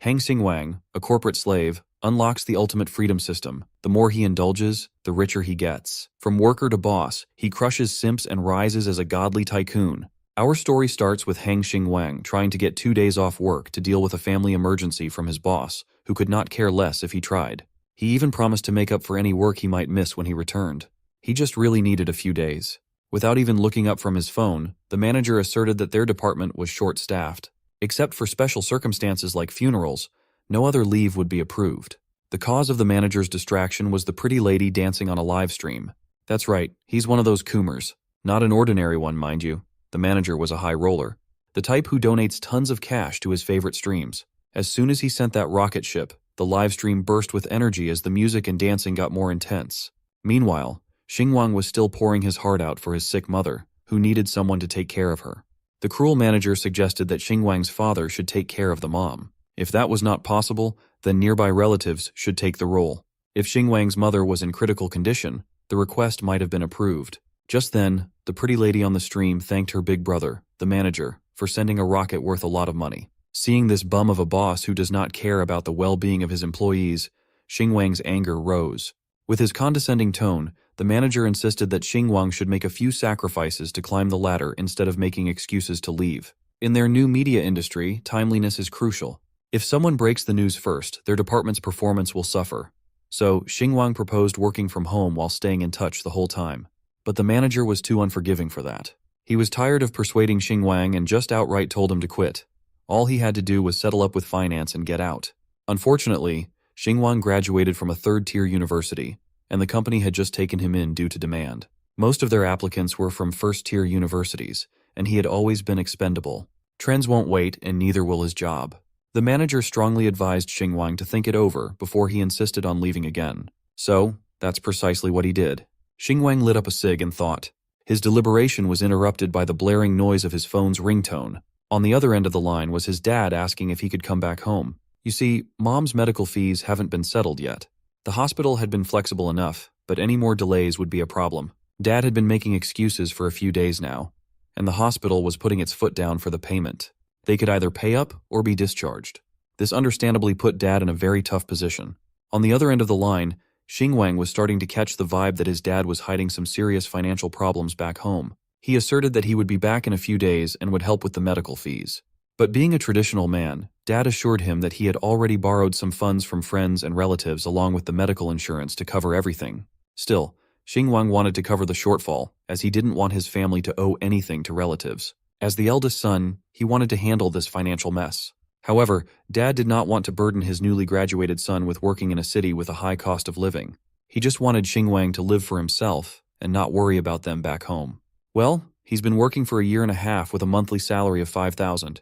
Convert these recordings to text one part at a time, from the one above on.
Hang Xingwang, a corporate slave, unlocks the ultimate freedom system. The more he indulges, the richer he gets. From worker to boss, he crushes simps and rises as a godly tycoon. Our story starts with Hang Xingwang trying to get 2 days off work to deal with a family emergency from his boss, who could not care less if he tried. He even promised to make up for any work he might miss when he returned. He just really needed a few days. Without even looking up from his phone, the manager asserted that their department was short-staffed. Except for special circumstances like funerals, no other leave would be approved. The cause of the manager's distraction was the pretty lady dancing on a live stream. That's right, he's one of those coomers. Not an ordinary one, mind you. The manager was a high roller. The type who donates tons of cash to his favorite streams. As soon as he sent that rocket ship, the live stream burst with energy as the music and dancing got more intense. Meanwhile, Xingwang was still pouring his heart out for his sick mother, who needed someone to take care of her. The cruel manager suggested that Xingwang's father should take care of the mom. If that was not possible, then nearby relatives should take the role. If Xingwang's mother was in critical condition, the request might have been approved. Just then, the pretty lady on the stream thanked her big brother, the manager, for sending a rocket worth a lot of money. Seeing this bum of a boss who does not care about the well-being of his employees, Xingwang's anger rose. With his condescending tone, the manager insisted that Xingwang should make a few sacrifices to climb the ladder instead of making excuses to leave. In their new media industry, timeliness is crucial. If someone breaks the news first, their department's performance will suffer. So, Xingwang proposed working from home while staying in touch the whole time. But the manager was too unforgiving for that. He was tired of persuading Xingwang and just outright told him to quit. All he had to do was settle up with finance and get out. Unfortunately, Xingwang graduated from a third-tier university, and the company had just taken him in due to demand. Most of their applicants were from first-tier universities, and he had always been expendable. Trends won't wait, and neither will his job. The manager strongly advised Xingwang to think it over before he insisted on leaving again. So, that's precisely what he did. Xingwang lit up a cig and thought. His deliberation was interrupted by the blaring noise of his phone's ringtone. On the other end of the line was his dad asking if he could come back home. You see, Mom's medical fees haven't been settled yet. The hospital had been flexible enough, but any more delays would be a problem. Dad had been making excuses for a few days now, and the hospital was putting its foot down for the payment. They could either pay up or be discharged. This understandably put Dad in a very tough position. On the other end of the line, Xingwang was starting to catch the vibe that his dad was hiding some serious financial problems back home. He asserted that he would be back in a few days and would help with the medical fees. But being a traditional man, Dad assured him that he had already borrowed some funds from friends and relatives along with the medical insurance to cover everything. Still, Xingwang wanted to cover the shortfall, as he didn't want his family to owe anything to relatives. As the eldest son, he wanted to handle this financial mess. However, Dad did not want to burden his newly graduated son with working in a city with a high cost of living. He just wanted Xingwang to live for himself and not worry about them back home. Well, he's been working for a year and a half with a monthly salary of $5,000.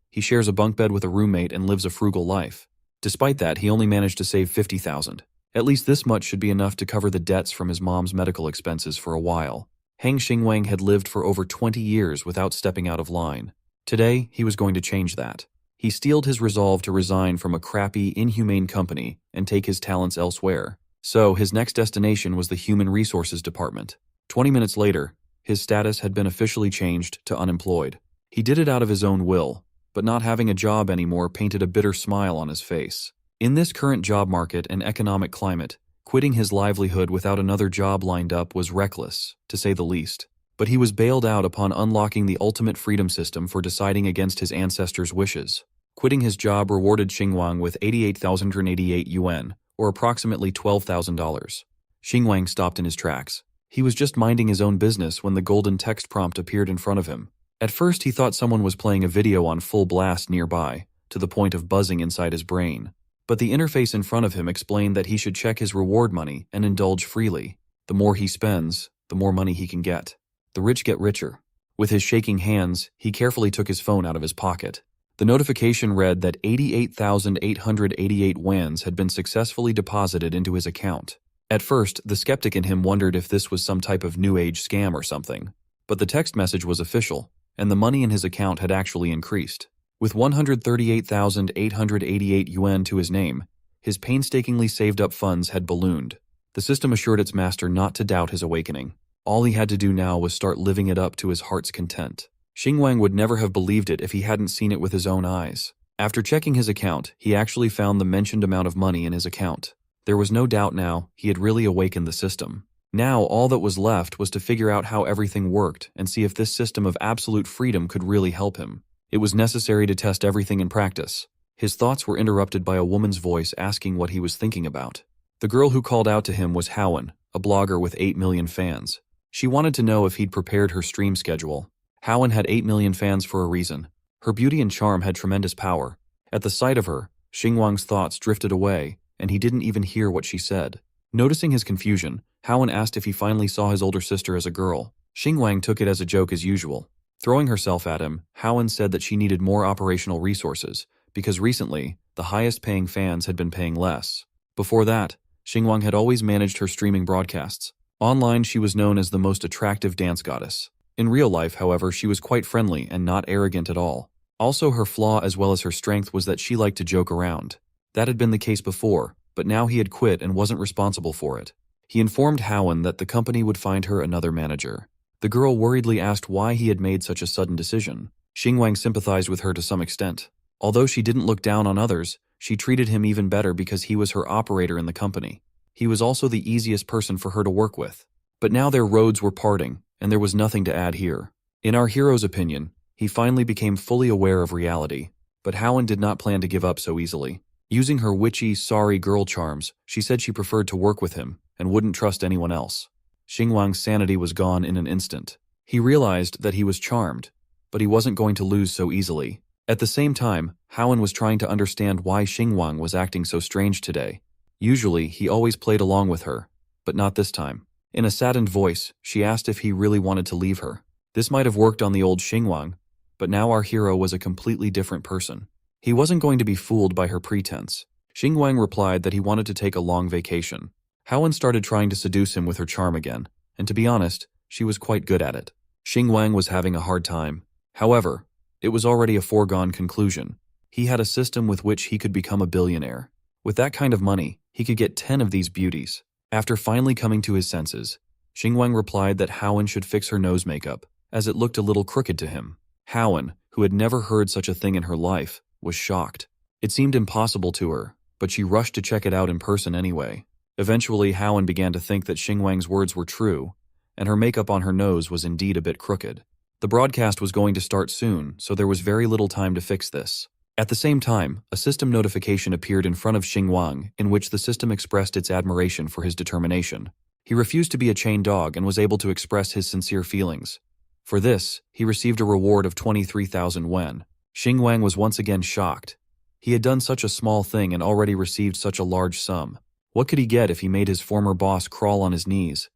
He shares a bunk bed with a roommate and lives a frugal life. Despite that, he only managed to save $50,000. At least this much should be enough to cover the debts from his mom's medical expenses for a while. Hang Xingwang had lived for over 20 years without stepping out of line. Today, he was going to change that. He steeled his resolve to resign from a crappy, inhumane company and take his talents elsewhere. So, his next destination was the Human Resources Department. 20 minutes later, his status had been officially changed to unemployed. He did it out of his own will, but not having a job anymore painted a bitter smile on his face. In this current job market and economic climate, quitting his livelihood without another job lined up was reckless, to say the least. But he was bailed out upon unlocking the ultimate freedom system for deciding against his ancestors' wishes. Quitting his job rewarded Xingwang with 88,088 yuan, or approximately $12,000. Xingwang stopped in his tracks. He was just minding his own business when the golden text prompt appeared in front of him. At first he thought someone was playing a video on full blast nearby, to the point of buzzing inside his brain. But the interface in front of him explained that he should check his reward money and indulge freely. The more he spends, the more money he can get. The rich get richer. With his shaking hands, he carefully took his phone out of his pocket. The notification read that 88,888 wans had been successfully deposited into his account. At first, the skeptic in him wondered if this was some type of new age scam or something. But the text message was official, and the money in his account had actually increased. With 138,888 yuan to his name, his painstakingly saved up funds had ballooned. The system assured its master not to doubt his awakening. All he had to do now was start living it up to his heart's content. Xingwang would never have believed it if he hadn't seen it with his own eyes. After checking his account, he actually found the mentioned amount of money in his account. There was no doubt now, he had really awakened the system. Now all that was left was to figure out how everything worked and see if this system of absolute freedom could really help him. It was necessary to test everything in practice. His thoughts were interrupted by a woman's voice asking what he was thinking about. The girl who called out to him was Howen, a blogger with 8 million fans. She wanted to know if he'd prepared her stream schedule. Howen had 8 million fans for a reason. Her beauty and charm had tremendous power. At the sight of her, Xingwang's thoughts drifted away, and he didn't even hear what she said. Noticing his confusion, Howen asked if he finally saw his older sister as a girl. Xingwang took it as a joke as usual. Throwing herself at him, Howen said that she needed more operational resources, because recently, the highest-paying fans had been paying less. Before that, Xingwang had always managed her streaming broadcasts. Online, she was known as the most attractive dance goddess. In real life, however, she was quite friendly and not arrogant at all. Also, her flaw as well as her strength was that she liked to joke around. That had been the case before, but now he had quit and wasn't responsible for it. He informed Howen that the company would find her another manager. The girl worriedly asked why he had made such a sudden decision. Xingwang sympathized with her to some extent. Although she didn't look down on others, she treated him even better because he was her operator in the company. He was also the easiest person for her to work with. But now their roads were parting, and there was nothing to add here. In our hero's opinion, he finally became fully aware of reality, but Howen did not plan to give up so easily. Using her witchy, sorry girl charms, she said she preferred to work with him and wouldn't trust anyone else. Xingwang's sanity was gone in an instant. He realized that he was charmed, but he wasn't going to lose so easily. At the same time, Howen was trying to understand why Xingwang was acting so strange today. Usually, he always played along with her, but not this time. In a saddened voice, she asked if he really wanted to leave her. This might have worked on the old Xingwang, but now our hero was a completely different person. He wasn't going to be fooled by her pretense. Xingwang replied that he wanted to take a long vacation. Howen started trying to seduce him with her charm again, and to be honest, she was quite good at it. Xingwang was having a hard time. However, it was already a foregone conclusion. He had a system with which he could become a billionaire. With that kind of money, he could get 10 of these beauties. After finally coming to his senses, Xingwang replied that Howen should fix her nose makeup, as it looked a little crooked to him. Howen, who had never heard such a thing in her life, was shocked. It seemed impossible to her, but she rushed to check it out in person anyway. Eventually, Howen began to think that Xingwang's words were true, and her makeup on her nose was indeed a bit crooked. The broadcast was going to start soon, so there was very little time to fix this. At the same time, a system notification appeared in front of Xingwang in which the system expressed its admiration for his determination. He refused to be a chained dog and was able to express his sincere feelings. For this, he received a reward of 23,000 wen. Xingwang was once again shocked. He had done such a small thing and already received such a large sum. What could he get if he made his former boss crawl on his knees?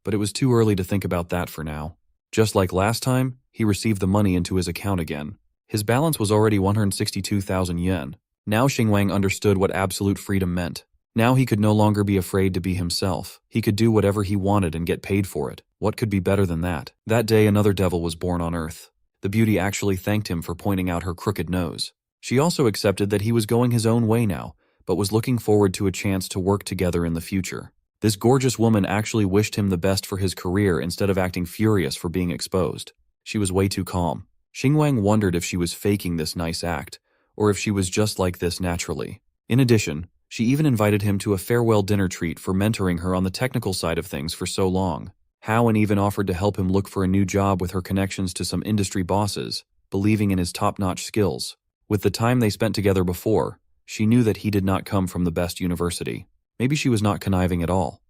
But it was too early to think about that for now. Just like last time, he received the money into his account again. His balance was already 162,000 yen. Now Xingwang understood what absolute freedom meant. Now he could no longer be afraid to be himself. He could do whatever he wanted and get paid for it. What could be better than that? That day another devil was born on Earth. The beauty actually thanked him for pointing out her crooked nose. She also accepted that he was going his own way now, but was looking forward to a chance to work together in the future. This gorgeous woman actually wished him the best for his career instead of acting furious for being exposed. She was way too calm. Xingwang wondered if she was faking this nice act, or if she was just like this naturally. In addition, she even invited him to a farewell dinner treat for mentoring her on the technical side of things for so long. Howen even offered to help him look for a new job with her connections to some industry bosses, believing in his top-notch skills. With the time they spent together before, she knew that he did not come from the best university. Maybe she was not conniving at all.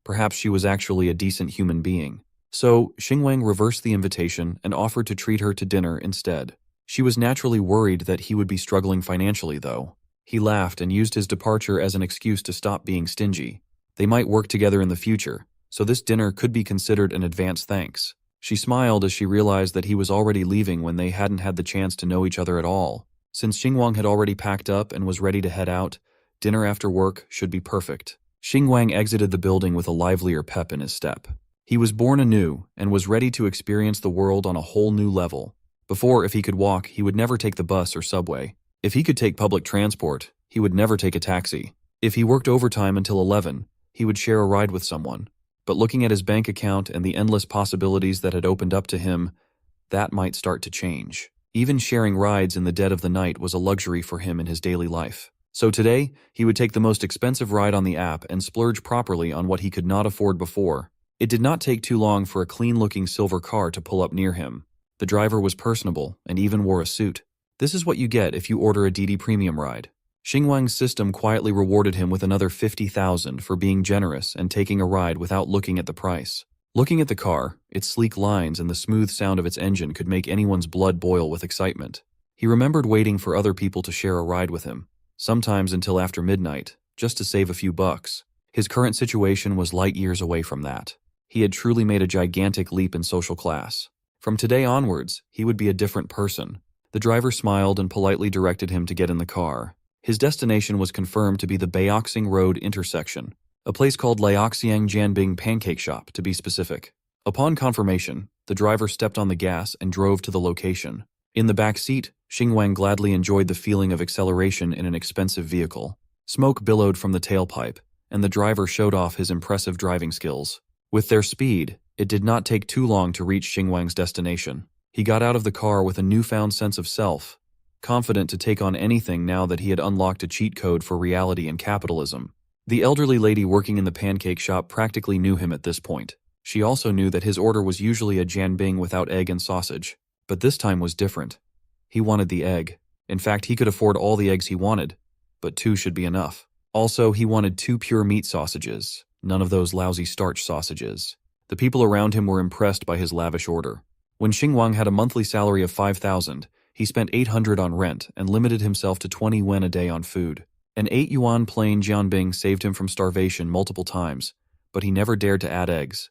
Perhaps she was actually a decent human being. So, Xingwang reversed the invitation and offered to treat her to dinner instead. She was naturally worried that he would be struggling financially, though. He laughed and used his departure as an excuse to stop being stingy. They might work together in the future, so this dinner could be considered an advance thanks. She smiled as she realized that he was already leaving when they hadn't had the chance to know each other at all. Since Xingwang had already packed up and was ready to head out, dinner after work should be perfect. Xingwang exited the building with a livelier pep in his step. He was born anew and was ready to experience the world on a whole new level. Before, if he could walk, he would never take the bus or subway. If he could take public transport, he would never take a taxi. If he worked overtime until 11, he would share a ride with someone. But looking at his bank account and the endless possibilities that had opened up to him, that might start to change. Even sharing rides in the dead of the night was a luxury for him in his daily life. So today, he would take the most expensive ride on the app and splurge properly on what he could not afford before. It did not take too long for a clean-looking silver car to pull up near him. The driver was personable and even wore a suit. This is what you get if you order a DD Premium ride. Xingwang's system quietly rewarded him with another 50,000 for being generous and taking a ride without looking at the price. Looking at the car, its sleek lines and the smooth sound of its engine could make anyone's blood boil with excitement. He remembered waiting for other people to share a ride with him, sometimes until after midnight, just to save a few bucks. His current situation was light years away from that. He had truly made a gigantic leap in social class. From today onwards, he would be a different person. The driver smiled and politely directed him to get in the car. His destination was confirmed to be the Baoxing Road intersection, a place called Liaoxiang Jianbing Pancake Shop, to be specific. Upon confirmation, the driver stepped on the gas and drove to the location. In the back seat, Xingwang gladly enjoyed the feeling of acceleration in an expensive vehicle. Smoke billowed from the tailpipe, and the driver showed off his impressive driving skills. With their speed, it did not take too long to reach Xingwang's destination. He got out of the car with a newfound sense of self, confident to take on anything now that he had unlocked a cheat code for reality and capitalism. The elderly lady working in the pancake shop practically knew him at this point. She also knew that his order was usually a jianbing without egg and sausage. But this time was different. He wanted the egg. In fact, he could afford all the eggs he wanted, but 2 should be enough. Also, he wanted 2 pure meat sausages, none of those lousy starch sausages. The people around him were impressed by his lavish order. When Xingwang had a monthly salary of 5,000, he spent 800 on rent and limited himself to 20 yuan a day on food. An 8 yuan plain jianbing saved him from starvation multiple times, but he never dared to add eggs.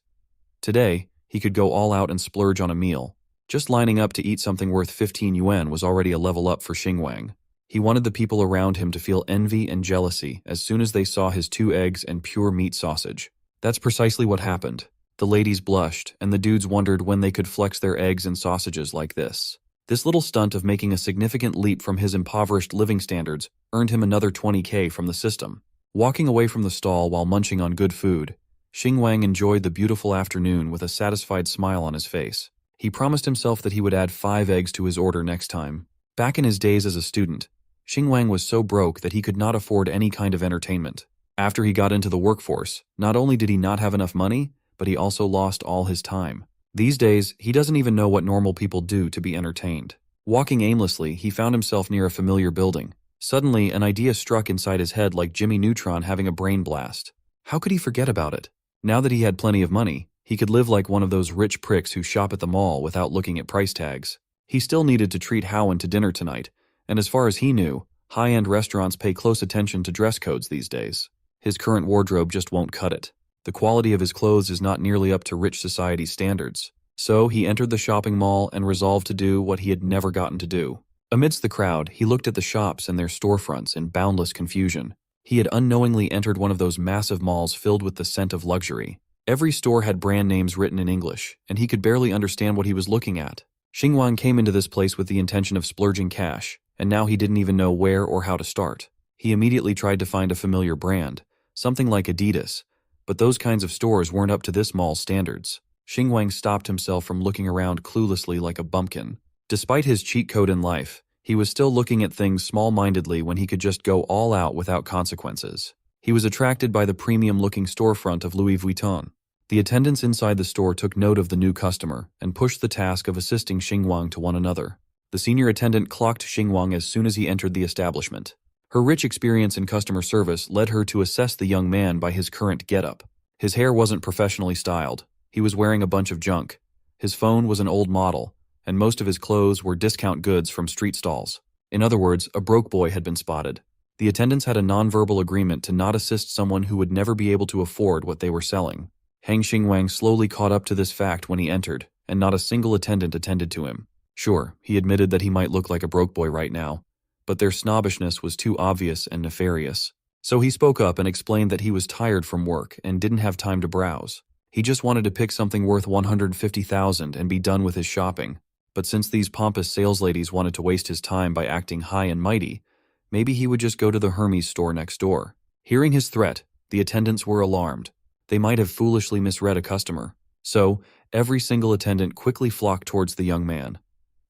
Today, he could go all out and splurge on a meal. Just lining up to eat something worth 15 yuan was already a level up for Xingwang. He wanted the people around him to feel envy and jealousy as soon as they saw his 2 eggs and pure meat sausage. That's precisely what happened. The ladies blushed, and the dudes wondered when they could flex their eggs and sausages like this. This little stunt of making a significant leap from his impoverished living standards earned him another 20K from the system. Walking away from the stall while munching on good food, Xingwang enjoyed the beautiful afternoon with a satisfied smile on his face. He promised himself that he would add 5 eggs to his order next time. Back in his days as a student, Xingwang was so broke that he could not afford any kind of entertainment. After he got into the workforce, not only did he not have enough money, but he also lost all his time. These days, he doesn't even know what normal people do to be entertained. Walking aimlessly, he found himself near a familiar building. Suddenly, an idea struck inside his head like Jimmy Neutron having a brain blast. How could he forget about it? Now that he had plenty of money, he could live like one of those rich pricks who shop at the mall without looking at price tags. He still needed to treat Howen to dinner tonight, and as far as he knew, high-end restaurants pay close attention to dress codes these days. His current wardrobe just won't cut it. The quality of his clothes is not nearly up to rich society's standards. So he entered the shopping mall and resolved to do what he had never gotten to do. Amidst the crowd, he looked at the shops and their storefronts in boundless confusion. He had unknowingly entered one of those massive malls filled with the scent of luxury. Every store had brand names written in English, and he could barely understand what he was looking at. Xingwang came into this place with the intention of splurging cash, and now he didn't even know where or how to start. He immediately tried to find a familiar brand, something like Adidas, but those kinds of stores weren't up to this mall's standards. Xingwang stopped himself from looking around cluelessly like a bumpkin. Despite his cheat code in life, he was still looking at things small-mindedly when he could just go all out without consequences. He was attracted by the premium-looking storefront of Louis Vuitton. The attendants inside the store took note of the new customer and pushed the task of assisting Xingwang to one another. The senior attendant clocked Xingwang as soon as he entered the establishment. Her rich experience in customer service led her to assess the young man by his current getup. His hair wasn't professionally styled. He was wearing a bunch of junk. His phone was an old model, and most of his clothes were discount goods from street stalls. In other words, a broke boy had been spotted. The attendants had a nonverbal agreement to not assist someone who would never be able to afford what they were selling. Hang Xingwang slowly caught up to this fact when he entered, and not a single attendant attended to him. Sure, he admitted that he might look like a broke boy right now, but their snobbishness was too obvious and nefarious. So he spoke up and explained that he was tired from work and didn't have time to browse. He just wanted to pick something worth 150,000 and be done with his shopping. But since these pompous sales ladies wanted to waste his time by acting high and mighty, maybe he would just go to the Hermes store next door. Hearing his threat, the attendants were alarmed. They might have foolishly misread a customer. So, every single attendant quickly flocked towards the young man.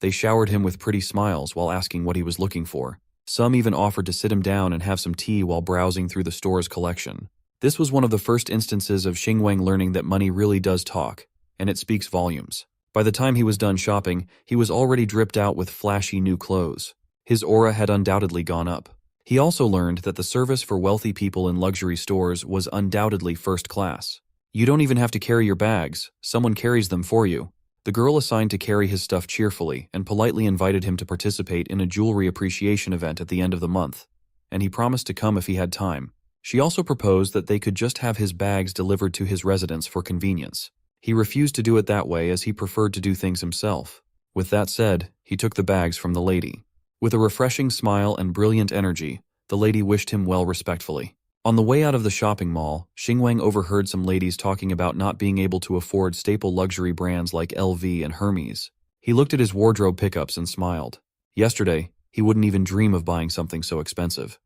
They showered him with pretty smiles while asking what he was looking for. Some even offered to sit him down and have some tea while browsing through the store's collection. This was one of the first instances of Xingwang learning that money really does talk, and it speaks volumes. By the time he was done shopping, he was already dripped out with flashy new clothes. His aura had undoubtedly gone up. He also learned that the service for wealthy people in luxury stores was undoubtedly first class. You don't even have to carry your bags, someone carries them for you. The girl assigned to carry his stuff cheerfully and politely invited him to participate in a jewelry appreciation event at the end of the month, and he promised to come if he had time. She also proposed that they could just have his bags delivered to his residence for convenience. He refused to do it that way as he preferred to do things himself. With that said, he took the bags from the lady. With a refreshing smile and brilliant energy, the lady wished him well respectfully. On the way out of the shopping mall, Xingwang overheard some ladies talking about not being able to afford staple luxury brands like LV and Hermes. He looked at his wardrobe pickups and smiled. Yesterday, he wouldn't even dream of buying something so expensive.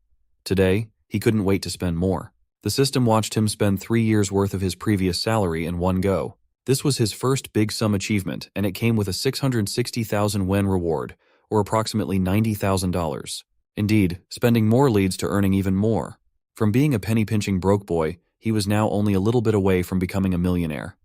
Today, he couldn't wait to spend more. The system watched him spend 3 years' worth of his previous salary in one go. This was his first big sum achievement, and it came with a 660,000 wen reward, or approximately $90,000. Indeed, spending more leads to earning even more. From being a penny-pinching broke boy, he was now only a little bit away from becoming a millionaire.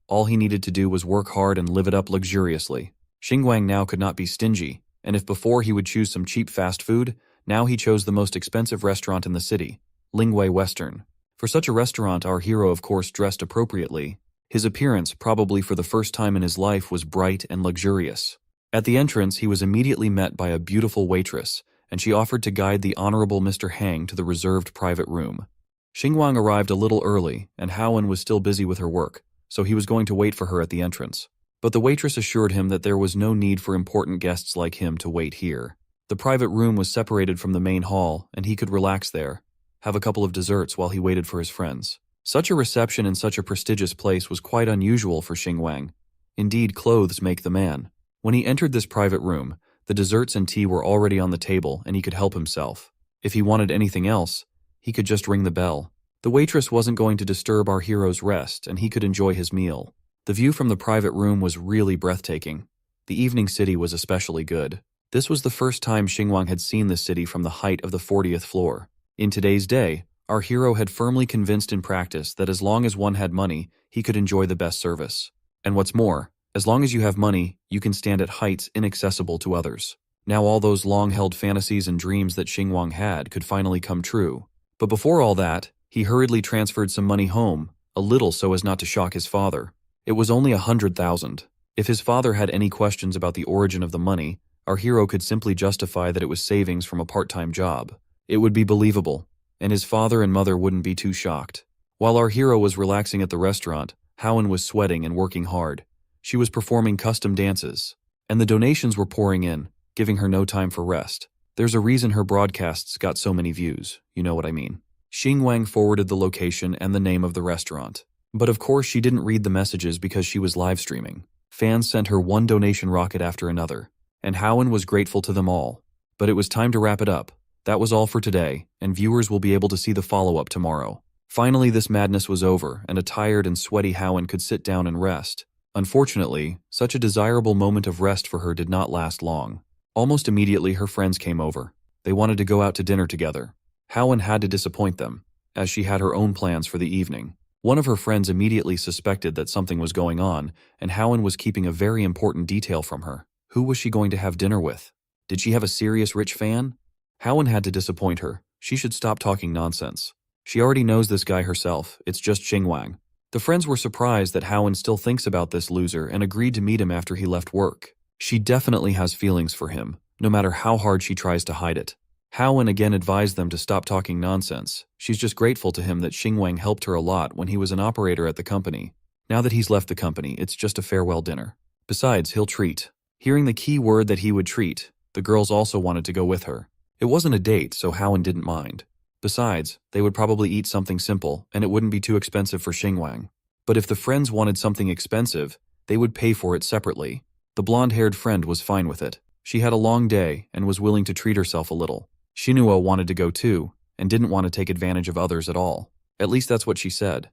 All he needed to do was work hard and live it up luxuriously. Xingwang now could not be stingy, and if before he would choose some cheap fast food, now he chose the most expensive restaurant in the city, Lingwei Western. For such a restaurant, our hero of course dressed appropriately. His appearance, probably for the first time in his life, was bright and luxurious. At the entrance, he was immediately met by a beautiful waitress, and she offered to guide the Honorable Mr. Hang to the reserved private room. Xingwang arrived a little early, and Haowen was still busy with her work, so he was going to wait for her at the entrance. But the waitress assured him that there was no need for important guests like him to wait here. The private room was separated from the main hall, and he could relax there, have a couple of desserts while he waited for his friends. Such a reception in such a prestigious place was quite unusual for Xingwang. Indeed, clothes make the man. When he entered this private room, the desserts and tea were already on the table and he could help himself. If he wanted anything else, he could just ring the bell. The waitress wasn't going to disturb our hero's rest and he could enjoy his meal. The view from the private room was really breathtaking. The evening city was especially good. This was the first time Xingwang had seen the city from the height of the 40th floor. In today's day, our hero had firmly convinced in practice that as long as one had money, he could enjoy the best service. And what's more, as long as you have money, you can stand at heights inaccessible to others. Now all those long-held fantasies and dreams that Xingwang had could finally come true. But before all that, he hurriedly transferred some money home, a little so as not to shock his father. It was only 100,000. If his father had any questions about the origin of the money, our hero could simply justify that it was savings from a part-time job. It would be believable, and his father and mother wouldn't be too shocked. While our hero was relaxing at the restaurant, Haowen was sweating and working hard. She was performing custom dances, and the donations were pouring in, giving her no time for rest. There's a reason her broadcasts got so many views, you know what I mean. Xingwang forwarded the location and the name of the restaurant. But of course she didn't read the messages because she was live streaming. Fans sent her one donation rocket after another, and Haowen was grateful to them all. But it was time to wrap it up. That was all for today, and viewers will be able to see the follow-up tomorrow. Finally, this madness was over, and a tired and sweaty Haowen could sit down and rest. Unfortunately, such a desirable moment of rest for her did not last long. Almost immediately, her friends came over. They wanted to go out to dinner together. Haowen had to disappoint them, as she had her own plans for the evening. One of her friends immediately suspected that something was going on, and Haowen was keeping a very important detail from her. Who was she going to have dinner with? Did she have a serious rich fan? Haowen had to disappoint her. She should stop talking nonsense. She already knows this guy herself. It's just Xingwang. The friends were surprised that Haowen still thinks about this loser and agreed to meet him after he left work. She definitely has feelings for him, no matter how hard she tries to hide it. Haowen again advised them to stop talking nonsense. She's just grateful to him that Xingwang helped her a lot when he was an operator at the company. Now that he's left the company, it's just a farewell dinner. Besides, he'll treat. Hearing the key word that he would treat, the girls also wanted to go with her. It wasn't a date, so Haowen didn't mind. Besides, they would probably eat something simple, and it wouldn't be too expensive for Xingwang. But if the friends wanted something expensive, they would pay for it separately. The blonde-haired friend was fine with it. She had a long day and was willing to treat herself a little. Xinhuo wanted to go too, and didn't want to take advantage of others at all. At least that's what she said.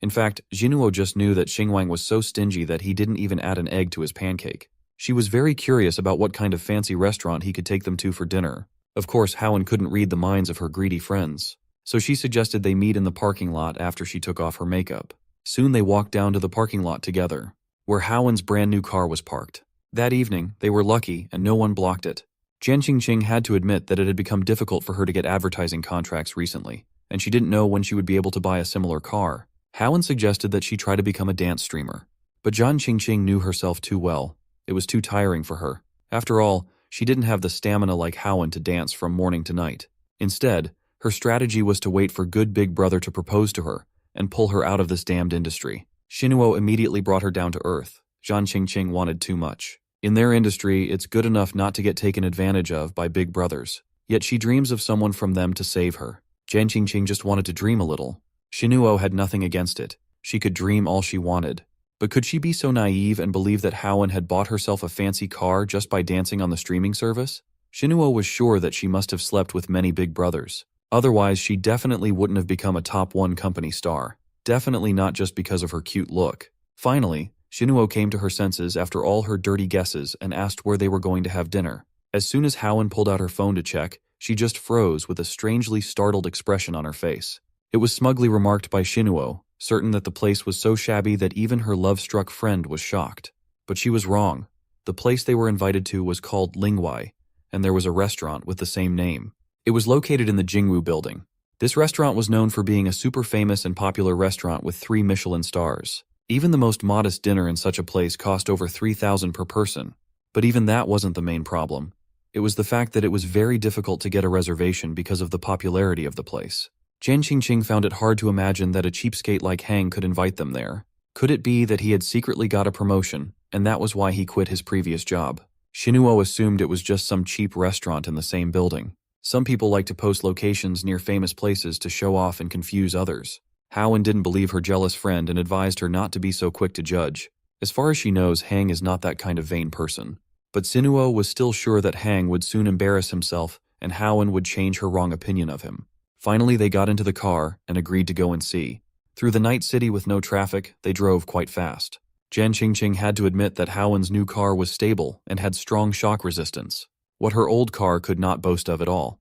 In fact, Xinhuo just knew that Xingwang was so stingy that he didn't even add an egg to his pancake. She was very curious about what kind of fancy restaurant he could take them to for dinner. Of course, Howen couldn't read the minds of her greedy friends, so she suggested they meet in the parking lot after she took off her makeup. Soon they walked down to the parking lot together, where Howen's brand new car was parked. That evening, they were lucky and no one blocked it. Jen Qingqing had to admit that it had become difficult for her to get advertising contracts recently, and she didn't know when she would be able to buy a similar car. Howen suggested that she try to become a dance streamer, but Jen Qingqing knew herself too well. It was too tiring for her. After all, she didn't have the stamina like Howen to dance from morning to night. Instead, her strategy was to wait for good big brother to propose to her and pull her out of this damned industry. Xinuo immediately brought her down to earth. Jen Qingqing wanted too much. In their industry, it's good enough not to get taken advantage of by big brothers. Yet she dreams of someone from them to save her. Jen Qingqing just wanted to dream a little. Xinuo had nothing against it. She could dream all she wanted. But could she be so naive and believe that Howen had bought herself a fancy car just by dancing on the streaming service? Xinuo was sure that she must have slept with many big brothers. Otherwise, she definitely wouldn't have become a top 1 company star. Definitely not just because of her cute look. Finally, Xinuo came to her senses after all her dirty guesses and asked where they were going to have dinner. As soon as Howen pulled out her phone to check, she just froze with a strangely startled expression on her face. It was smugly remarked by Xinuo, certain that the place was so shabby that even her love-struck friend was shocked. But she was wrong. The place they were invited to was called Lingwai, and there was a restaurant with the same name. It was located in the Jingwu building. This restaurant was known for being a super famous and popular restaurant with 3 Michelin stars. Even the most modest dinner in such a place cost over 3,000 per person. But even that wasn't the main problem. It was the fact that it was very difficult to get a reservation because of the popularity of the place. Jen Qingqing found it hard to imagine that a cheapskate like Hang could invite them there. Could it be that he had secretly got a promotion, and that was why he quit his previous job? Xinuo assumed it was just some cheap restaurant in the same building. Some people like to post locations near famous places to show off and confuse others. Howen didn't believe her jealous friend and advised her not to be so quick to judge. As far as she knows, Hang is not that kind of vain person. But Xinuo was still sure that Hang would soon embarrass himself and Howen would change her wrong opinion of him. Finally, they got into the car and agreed to go and see. Through the night city with no traffic, they drove quite fast. Jen Qingqing had to admit that Howen's new car was stable and had strong shock resistance, what her old car could not boast of at all.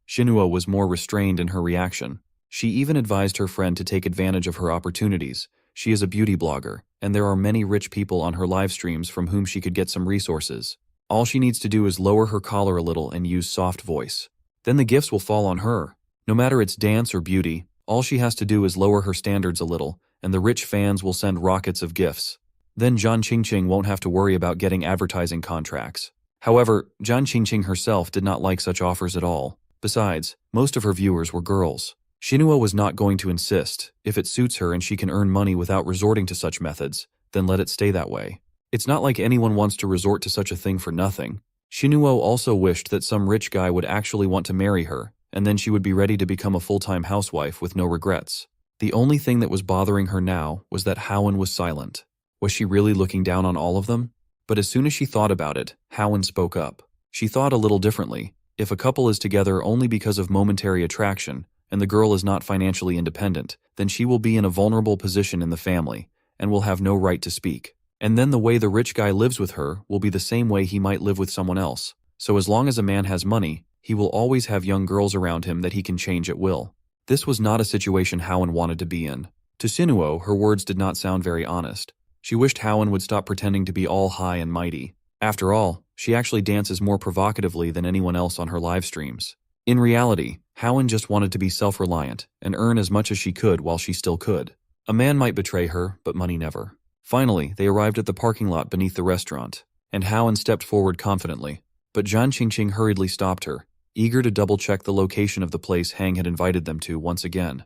Xinuo was more restrained in her reaction. She even advised her friend to take advantage of her opportunities. She is a beauty blogger, and there are many rich people on her live streams from whom she could get some resources. All she needs to do is lower her collar a little and use soft voice. Then the gifts will fall on her. No matter it's dance or beauty, all she has to do is lower her standards a little, and the rich fans will send rockets of gifts. Then Jen Qingqing won't have to worry about getting advertising contracts. However, Jen Qingqing herself did not like such offers at all. Besides, most of her viewers were girls. Xinuo was not going to insist. If it suits her and she can earn money without resorting to such methods, then let it stay that way. It's not like anyone wants to resort to such a thing for nothing. Xinuo also wished that some rich guy would actually want to marry her, and then she would be ready to become a full-time housewife with no regrets. The only thing that was bothering her now was that Howen was silent. Was she really looking down on all of them? But as soon as she thought about it, Howen spoke up. She thought a little differently. If a couple is together only because of momentary attraction, and the girl is not financially independent, then she will be in a vulnerable position in the family, and will have no right to speak. And then the way the rich guy lives with her will be the same way he might live with someone else. So as long as a man has money, he will always have young girls around him that he can change at will. This was not a situation Howen wanted to be in. To Xinuo, her words did not sound very honest. She wished Howen would stop pretending to be all high and mighty. After all, she actually dances more provocatively than anyone else on her live streams. In reality, Howen just wanted to be self-reliant and earn as much as she could while she still could. A man might betray her, but money never. Finally, they arrived at the parking lot beneath the restaurant, and Howen stepped forward confidently. But Jen Qingqing hurriedly stopped her, eager to double-check the location of the place Hang had invited them to once again.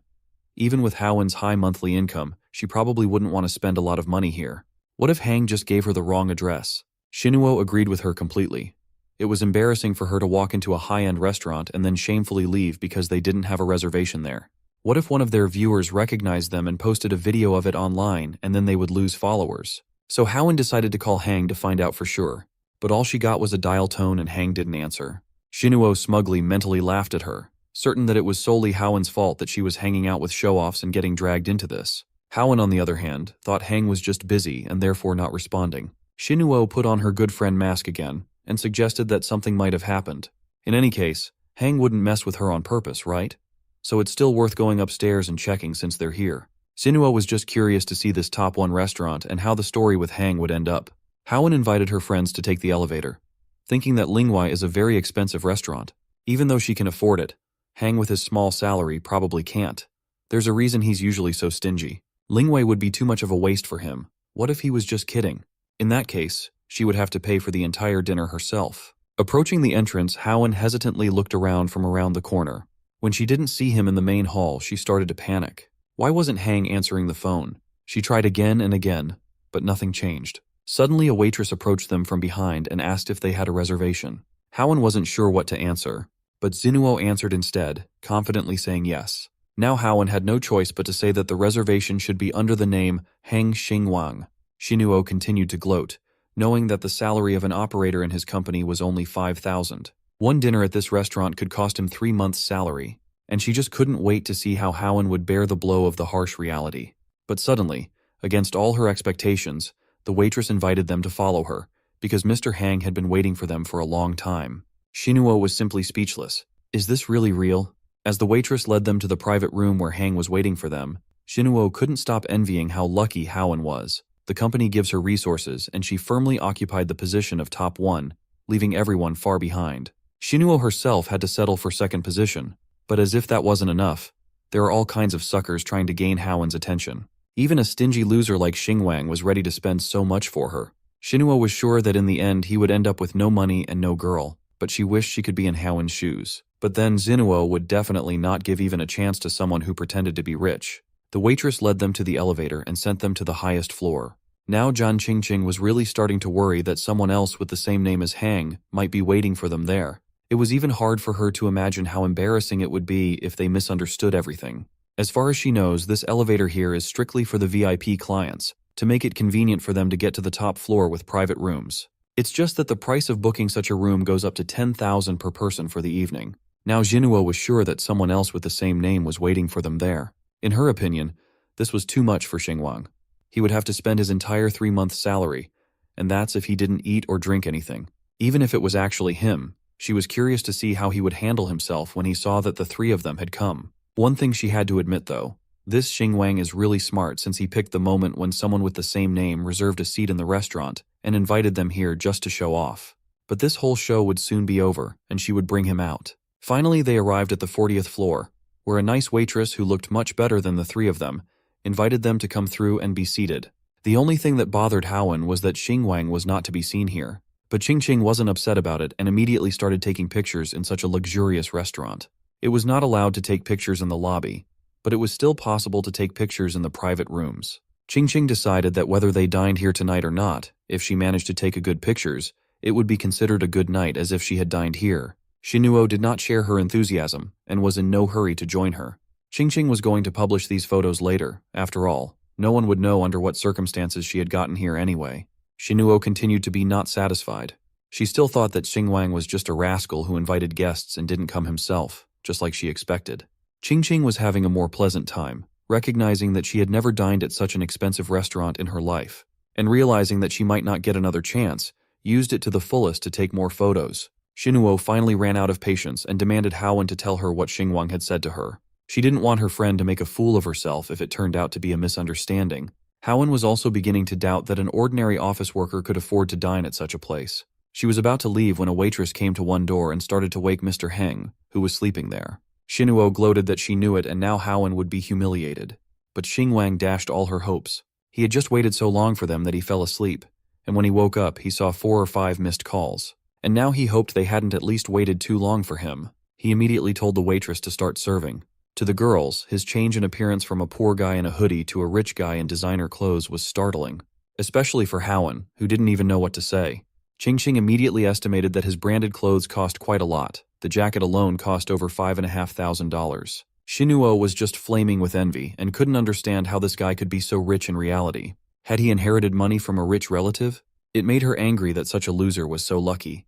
Even with Howen's high monthly income, she probably wouldn't want to spend a lot of money here. What if Hang just gave her the wrong address? Xinuo agreed with her completely. It was embarrassing for her to walk into a high-end restaurant and then shamefully leave because they didn't have a reservation there. What if one of their viewers recognized them and posted a video of it online and then they would lose followers? So Howen decided to call Hang to find out for sure. But all she got was a dial tone and Hang didn't answer. Xinuo smugly mentally laughed at her, certain that it was solely Howen's fault that she was hanging out with show-offs and getting dragged into this. Howen, on the other hand, thought Hang was just busy and therefore not responding. Shinuo put on her good friend mask again and suggested that something might have happened. In any case, Hang wouldn't mess with her on purpose, right? So it's still worth going upstairs and checking since they're here. Shinuo was just curious to see this top 1 restaurant and how the story with Hang would end up. Howen invited her friends to take the elevator, thinking that Lingwei is a very expensive restaurant. Even though she can afford it, Hang with his small salary probably can't. There's a reason he's usually so stingy. Lingwei would be too much of a waste for him. What if he was just kidding? In that case, she would have to pay for the entire dinner herself. Approaching the entrance, Howen hesitantly looked around from around the corner. When she didn't see him in the main hall, she started to panic. Why wasn't Hang answering the phone? She tried again and again, but nothing changed. Suddenly, a waitress approached them from behind and asked if they had a reservation. Howen wasn't sure what to answer, but Zinuo answered instead, confidently saying yes. Now Howen had no choice but to say that the reservation should be under the name Hang Xingwang. Shinuo continued to gloat, knowing that the salary of an operator in his company was only 5,000. One dinner at this restaurant could cost him 3 months' salary, and she just couldn't wait to see how Howen would bear the blow of the harsh reality. But suddenly, against all her expectations, the waitress invited them to follow her, because Mr. Hang had been waiting for them for a long time. Shinuo was simply speechless. Is this really real? As the waitress led them to the private room where Hang was waiting for them, Shinuo couldn't stop envying how lucky Howen was. The company gives her resources, and she firmly occupied the position of top 1, leaving everyone far behind. Shinuo herself had to settle for second position, but as if that wasn't enough, there are all kinds of suckers trying to gain Howen's attention. Even a stingy loser like Xingwang was ready to spend so much for her. Shinuo was sure that in the end he would end up with no money and no girl, but she wished she could be in Howen's shoes. But then Zinuo would definitely not give even a chance to someone who pretended to be rich. The waitress led them to the elevator and sent them to the highest floor. Now Zhan Qingqing was really starting to worry that someone else with the same name as Hang might be waiting for them there. It was even hard for her to imagine how embarrassing it would be if they misunderstood everything. As far as she knows, this elevator here is strictly for the VIP clients, to make it convenient for them to get to the top floor with private rooms. It's just that the price of booking such a room goes up to 10,000 per person for the evening. Now Jinuo was sure that someone else with the same name was waiting for them there. In her opinion, this was too much for Xingwang. He would have to spend his entire 3-month salary, and that's if he didn't eat or drink anything. Even if it was actually him, she was curious to see how he would handle himself when he saw that the 3 of them had come. One thing she had to admit though, this Xingwang is really smart since he picked the moment when someone with the same name reserved a seat in the restaurant and invited them here just to show off. But this whole show would soon be over, and she would bring him out. Finally, they arrived at the 40th floor, where a nice waitress who looked much better than the 3 of them invited them to come through and be seated. The only thing that bothered Howen was that Xingwang was not to be seen here. But Qingqing wasn't upset about it and immediately started taking pictures in such a luxurious restaurant. It was not allowed to take pictures in the lobby, but it was still possible to take pictures in the private rooms. Qingqing decided that whether they dined here tonight or not, if she managed to take good pictures, it would be considered a good night as if she had dined here. Shinuo did not share her enthusiasm and was in no hurry to join her. Qingqing was going to publish these photos later. After all, no one would know under what circumstances she had gotten here anyway. Shinuo continued to be not satisfied. She still thought that Xingwang was just a rascal who invited guests and didn't come himself, just like she expected. Qingqing was having a more pleasant time, recognizing that she had never dined at such an expensive restaurant in her life, and realizing that she might not get another chance, used it to the fullest to take more photos. Shinuo finally ran out of patience and demanded Howen to tell her what Xingwang had said to her. She didn't want her friend to make a fool of herself if it turned out to be a misunderstanding. Howen was also beginning to doubt that an ordinary office worker could afford to dine at such a place. She was about to leave when a waitress came to one door and started to wake Mr. Heng, who was sleeping there. Shinuo gloated that she knew it and now Howen would be humiliated. But Xingwang dashed all her hopes. He had just waited so long for them that he fell asleep, and when he woke up he saw 4 or 5 missed calls. And now he hoped they hadn't at least waited too long for him. He immediately told the waitress to start serving. To the girls, his change in appearance from a poor guy in a hoodie to a rich guy in designer clothes was startling, especially for Howen, who didn't even know what to say. Qingqing immediately estimated that his branded clothes cost quite a lot. The jacket alone cost over $5,500. Shinuo was just flaming with envy and couldn't understand how this guy could be so rich in reality. Had he inherited money from a rich relative? It made her angry that such a loser was so lucky,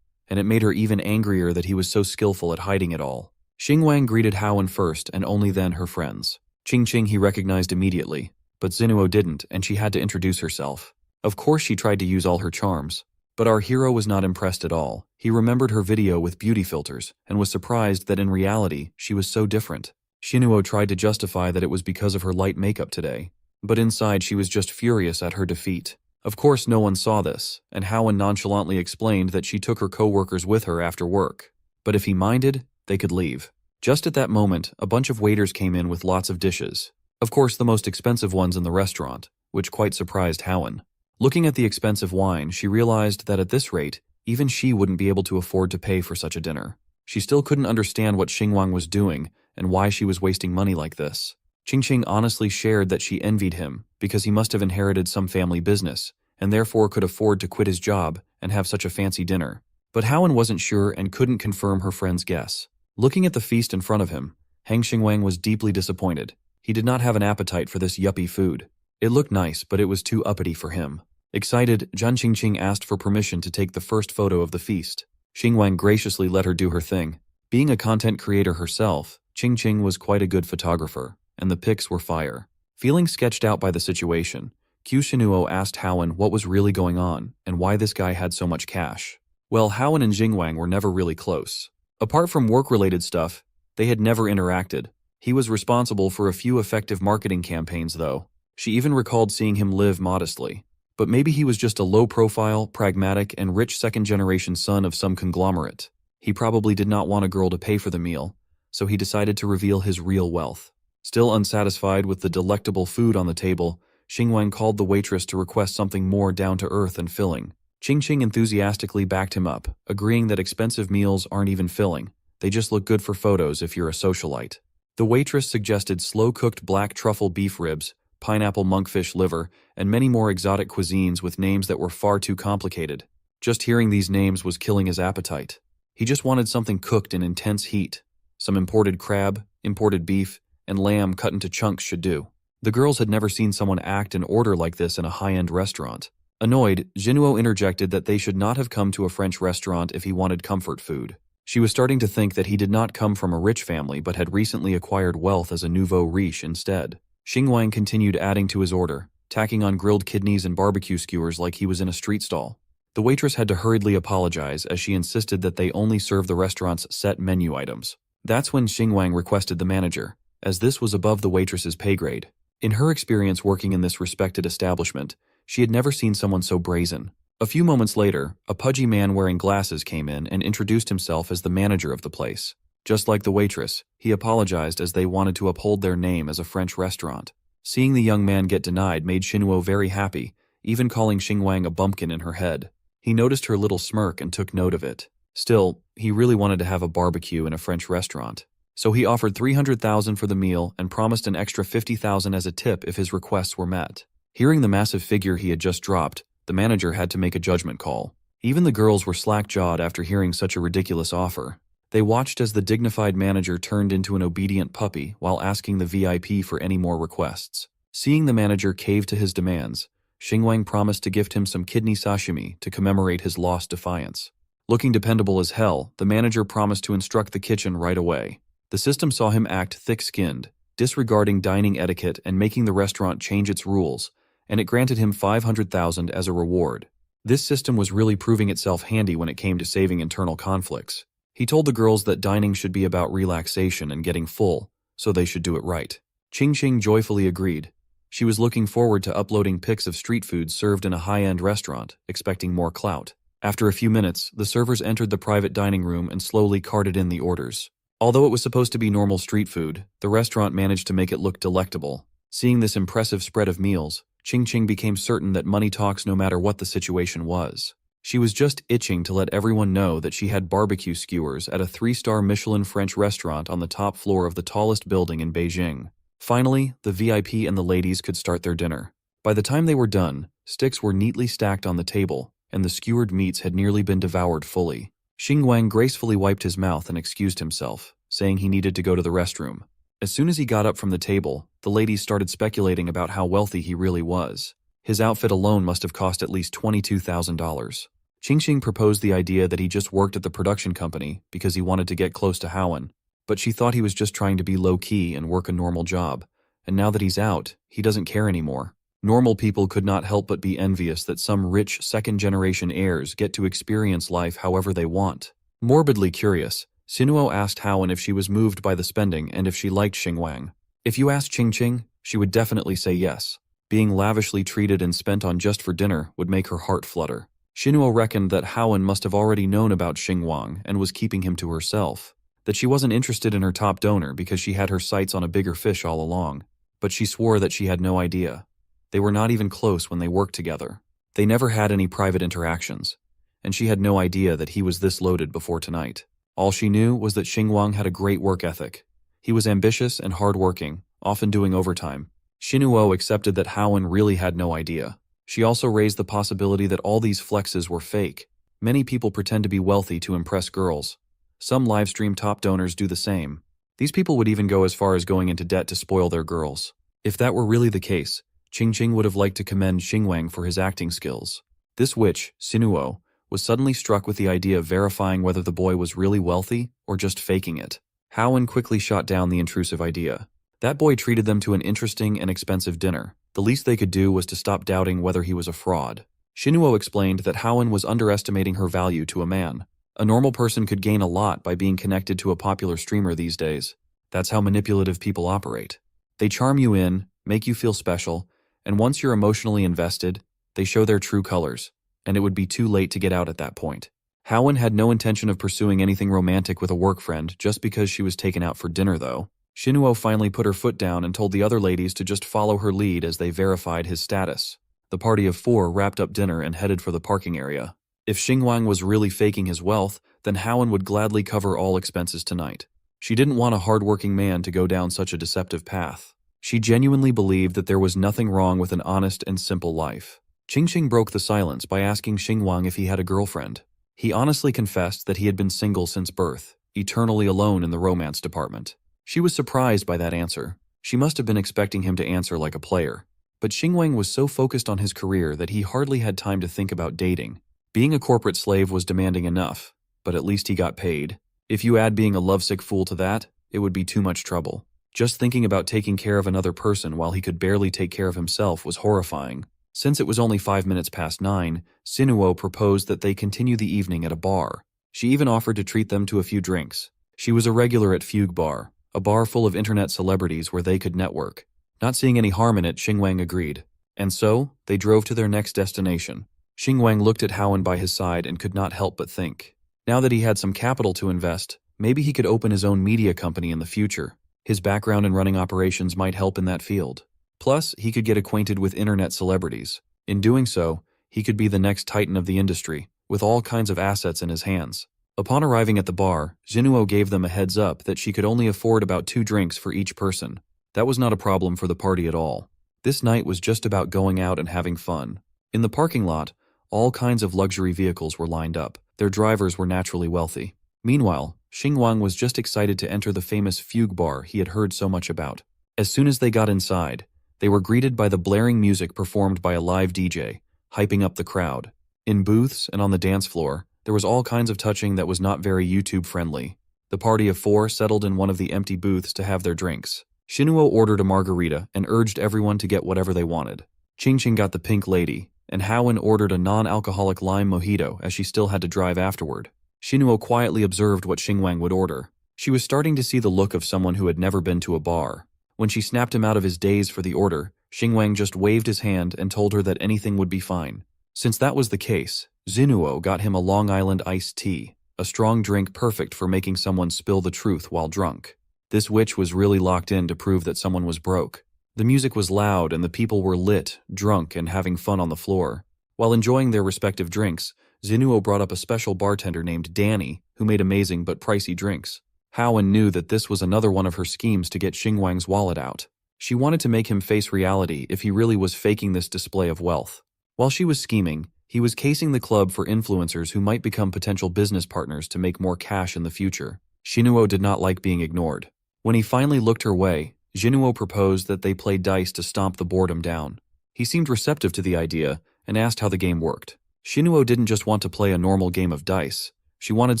and it made her even angrier that he was so skillful at hiding it all. Xingwang greeted Howen first and only then her friends. Qingqing he recognized immediately, but Zinuo didn't and she had to introduce herself. Of course she tried to use all her charms. But our hero was not impressed at all. He remembered her video with beauty filters and was surprised that in reality, she was so different. Shinuo tried to justify that it was because of her light makeup today, but inside she was just furious at her defeat. Of course no one saw this, and Howen nonchalantly explained that she took her co-workers with her after work. But if he minded, they could leave. Just at that moment, a bunch of waiters came in with lots of dishes. Of course the most expensive ones in the restaurant, which quite surprised Howen. Looking at the expensive wine, she realized that at this rate, even she wouldn't be able to afford to pay for such a dinner. She still couldn't understand what Xingwang was doing and why she was wasting money like this. Qingqing honestly shared that she envied him because he must have inherited some family business and therefore could afford to quit his job and have such a fancy dinner. But Howen wasn't sure and couldn't confirm her friend's guess. Looking at the feast in front of him, Hang Xingwang was deeply disappointed. He did not have an appetite for this yuppie food. It looked nice, but it was too uppity for him. Excited, Zhan Qingqing asked for permission to take the first photo of the feast. Xingwang graciously let her do her thing. Being a content creator herself, Qingqing was quite a good photographer, and the pics were fire. Feeling sketched out by the situation, Q Shinuo asked Howen what was really going on and why this guy had so much cash. Well, Howen and Xingwang were never really close. Apart from work-related stuff, they had never interacted. He was responsible for a few effective marketing campaigns though. She even recalled seeing him live modestly. But maybe he was just a low-profile, pragmatic, and rich second-generation son of some conglomerate. He probably did not want a girl to pay for the meal, so he decided to reveal his real wealth. Still unsatisfied with the delectable food on the table, Xingwang called the waitress to request something more down-to-earth and filling. Qingqing enthusiastically backed him up, agreeing that expensive meals aren't even filling. They just look good for photos if you're a socialite. The waitress suggested slow-cooked black truffle beef ribs, pineapple monkfish liver, and many more exotic cuisines with names that were far too complicated. Just hearing these names was killing his appetite. He just wanted something cooked in intense heat. Some imported crab, imported beef, and lamb cut into chunks should do. The girls had never seen someone act and order like this in a high-end restaurant. Annoyed, Jinuo interjected that they should not have come to a French restaurant if he wanted comfort food. She was starting to think that he did not come from a rich family but had recently acquired wealth as a nouveau riche instead. Xingwang continued adding to his order, tacking on grilled kidneys and barbecue skewers like he was in a street stall. The waitress had to hurriedly apologize as she insisted that they only serve the restaurant's set menu items. That's when Xingwang requested the manager, as this was above the waitress's pay grade. In her experience working in this respected establishment, she had never seen someone so brazen. A few moments later, a pudgy man wearing glasses came in and introduced himself as the manager of the place. Just like the waitress, he apologized as they wanted to uphold their name as a French restaurant. Seeing the young man get denied made Shinuo very happy, even calling Xingwang a bumpkin in her head. He noticed her little smirk and took note of it. Still, he really wanted to have a barbecue in a French restaurant. So he offered 300,000 for the meal and promised an extra 50,000 as a tip if his requests were met. Hearing the massive figure he had just dropped, the manager had to make a judgment call. Even the girls were slack-jawed after hearing such a ridiculous offer. They watched as the dignified manager turned into an obedient puppy while asking the VIP for any more requests. Seeing the manager cave to his demands, Xingwang promised to gift him some kidney sashimi to commemorate his lost defiance. Looking dependable as hell, the manager promised to instruct the kitchen right away. The system saw him act thick-skinned, disregarding dining etiquette and making the restaurant change its rules, and it granted him 500,000 as a reward. This system was really proving itself handy when it came to saving internal conflicts. He told the girls that dining should be about relaxation and getting full, so they should do it right. Qingqing joyfully agreed. She was looking forward to uploading pics of street food served in a high-end restaurant, expecting more clout. After a few minutes, the servers entered the private dining room and slowly carted in the orders. Although it was supposed to be normal street food, the restaurant managed to make it look delectable. Seeing this impressive spread of meals, Qingqing became certain that money talks no matter what the situation was. She was just itching to let everyone know that she had barbecue skewers at a 3-star Michelin French restaurant on the top floor of the tallest building in Beijing. Finally, the VIP and the ladies could start their dinner. By the time they were done, sticks were neatly stacked on the table, and the skewered meats had nearly been devoured fully. Xingwang gracefully wiped his mouth and excused himself, saying he needed to go to the restroom. As soon as he got up from the table, the ladies started speculating about how wealthy he really was. His outfit alone must have cost at least $22,000. Qingqing proposed the idea that he just worked at the production company because he wanted to get close to Howen, but she thought he was just trying to be low-key and work a normal job, and now that he's out, he doesn't care anymore. Normal people could not help but be envious that some rich second-generation heirs get to experience life however they want. Morbidly curious, Sinuo asked Haowen if she was moved by the spending and if she liked Xingwang. If you asked Qingqing, she would definitely say yes. Being lavishly treated and spent on just for dinner would make her heart flutter. Sinuo reckoned that Haowen must have already known about Xingwang and was keeping him to herself. That she wasn't interested in her top donor because she had her sights on a bigger fish all along. But she swore that she had no idea. They were not even close when they worked together. They never had any private interactions. And she had no idea that he was this loaded before tonight. All she knew was that Xingwang had a great work ethic. He was ambitious and hardworking, often doing overtime. Sinuo accepted that Haowen really had no idea. She also raised the possibility that all these flexes were fake. Many people pretend to be wealthy to impress girls. Some livestream top donors do the same. These people would even go as far as going into debt to spoil their girls. If that were really the case, Qingqing would have liked to commend Xingwang for his acting skills. This witch, Sinuo, was suddenly struck with the idea of verifying whether the boy was really wealthy or just faking it. Haowen quickly shot down the intrusive idea. That boy treated them to an interesting and expensive dinner. The least they could do was to stop doubting whether he was a fraud. Sinuo explained that Haowen was underestimating her value to a man. A normal person could gain a lot by being connected to a popular streamer these days. That's how manipulative people operate. They charm you in, make you feel special, and once you're emotionally invested, they show their true colors, and it would be too late to get out at that point. Haowen had no intention of pursuing anything romantic with a work friend just because she was taken out for dinner, though. Sinuo finally put her foot down and told the other ladies to just follow her lead as they verified his status. The party of 4 wrapped up dinner and headed for the parking area. If Xingwang was really faking his wealth, then Haowen would gladly cover all expenses tonight. She didn't want a hardworking man to go down such a deceptive path. She genuinely believed that there was nothing wrong with an honest and simple life. Qingqing broke the silence by asking Xingwang if he had a girlfriend. He honestly confessed that he had been single since birth, eternally alone in the romance department. She was surprised by that answer. She must have been expecting him to answer like a player. But Xingwang was so focused on his career that he hardly had time to think about dating. Being a corporate slave was demanding enough, but at least he got paid. If you add being a lovesick fool to that, it would be too much trouble. Just thinking about taking care of another person while he could barely take care of himself was horrifying. Since it was only 5 minutes past 9, Sinuo proposed that they continue the evening at a bar. She even offered to treat them to a few drinks. She was a regular at Fugue Bar, a bar full of internet celebrities where they could network. Not seeing any harm in it, Xingwang agreed. And so, they drove to their next destination. Xingwang looked at Haowen by his side and could not help but think. Now that he had some capital to invest, maybe he could open his own media company in the future. His background in running operations might help in that field. Plus, he could get acquainted with internet celebrities. In doing so, he could be the next titan of the industry, with all kinds of assets in his hands. Upon arriving at the bar, Sinuo gave them a heads up that she could only afford about 2 drinks for each person. That was not a problem for the party at all. This night was just about going out and having fun. In the parking lot, all kinds of luxury vehicles were lined up. Their drivers were naturally wealthy. Meanwhile, Xingwang was just excited to enter the famous Fugue Bar he had heard so much about. As soon as they got inside, they were greeted by the blaring music performed by a live DJ, hyping up the crowd. In booths and on the dance floor, there was all kinds of touching that was not very YouTube-friendly. The party of 4 settled in one of the empty booths to have their drinks. Sinuo ordered a margarita and urged everyone to get whatever they wanted. Qingqing got the pink lady, and Haowen ordered a non-alcoholic lime mojito as she still had to drive afterward. Sinuo quietly observed what Xingwang would order. She was starting to see the look of someone who had never been to a bar. When she snapped him out of his daze for the order, Xingwang just waved his hand and told her that anything would be fine. Since that was the case, Sinuo got him a Long Island iced tea, a strong drink perfect for making someone spill the truth while drunk. This witch was really locked in to prove that someone was broke. The music was loud and the people were lit, drunk, and having fun on the floor. While enjoying their respective drinks, Sinuo brought up a special bartender named Danny, who made amazing but pricey drinks. Haowen knew that this was another one of her schemes to get Xingwang's wallet out. She wanted to make him face reality if he really was faking this display of wealth. While she was scheming, he was casing the club for influencers who might become potential business partners to make more cash in the future. Sinuo did not like being ignored. When he finally looked her way, Sinuo proposed that they play dice to stomp the boredom down. He seemed receptive to the idea and asked how the game worked. Sinuo didn't just want to play a normal game of dice. She wanted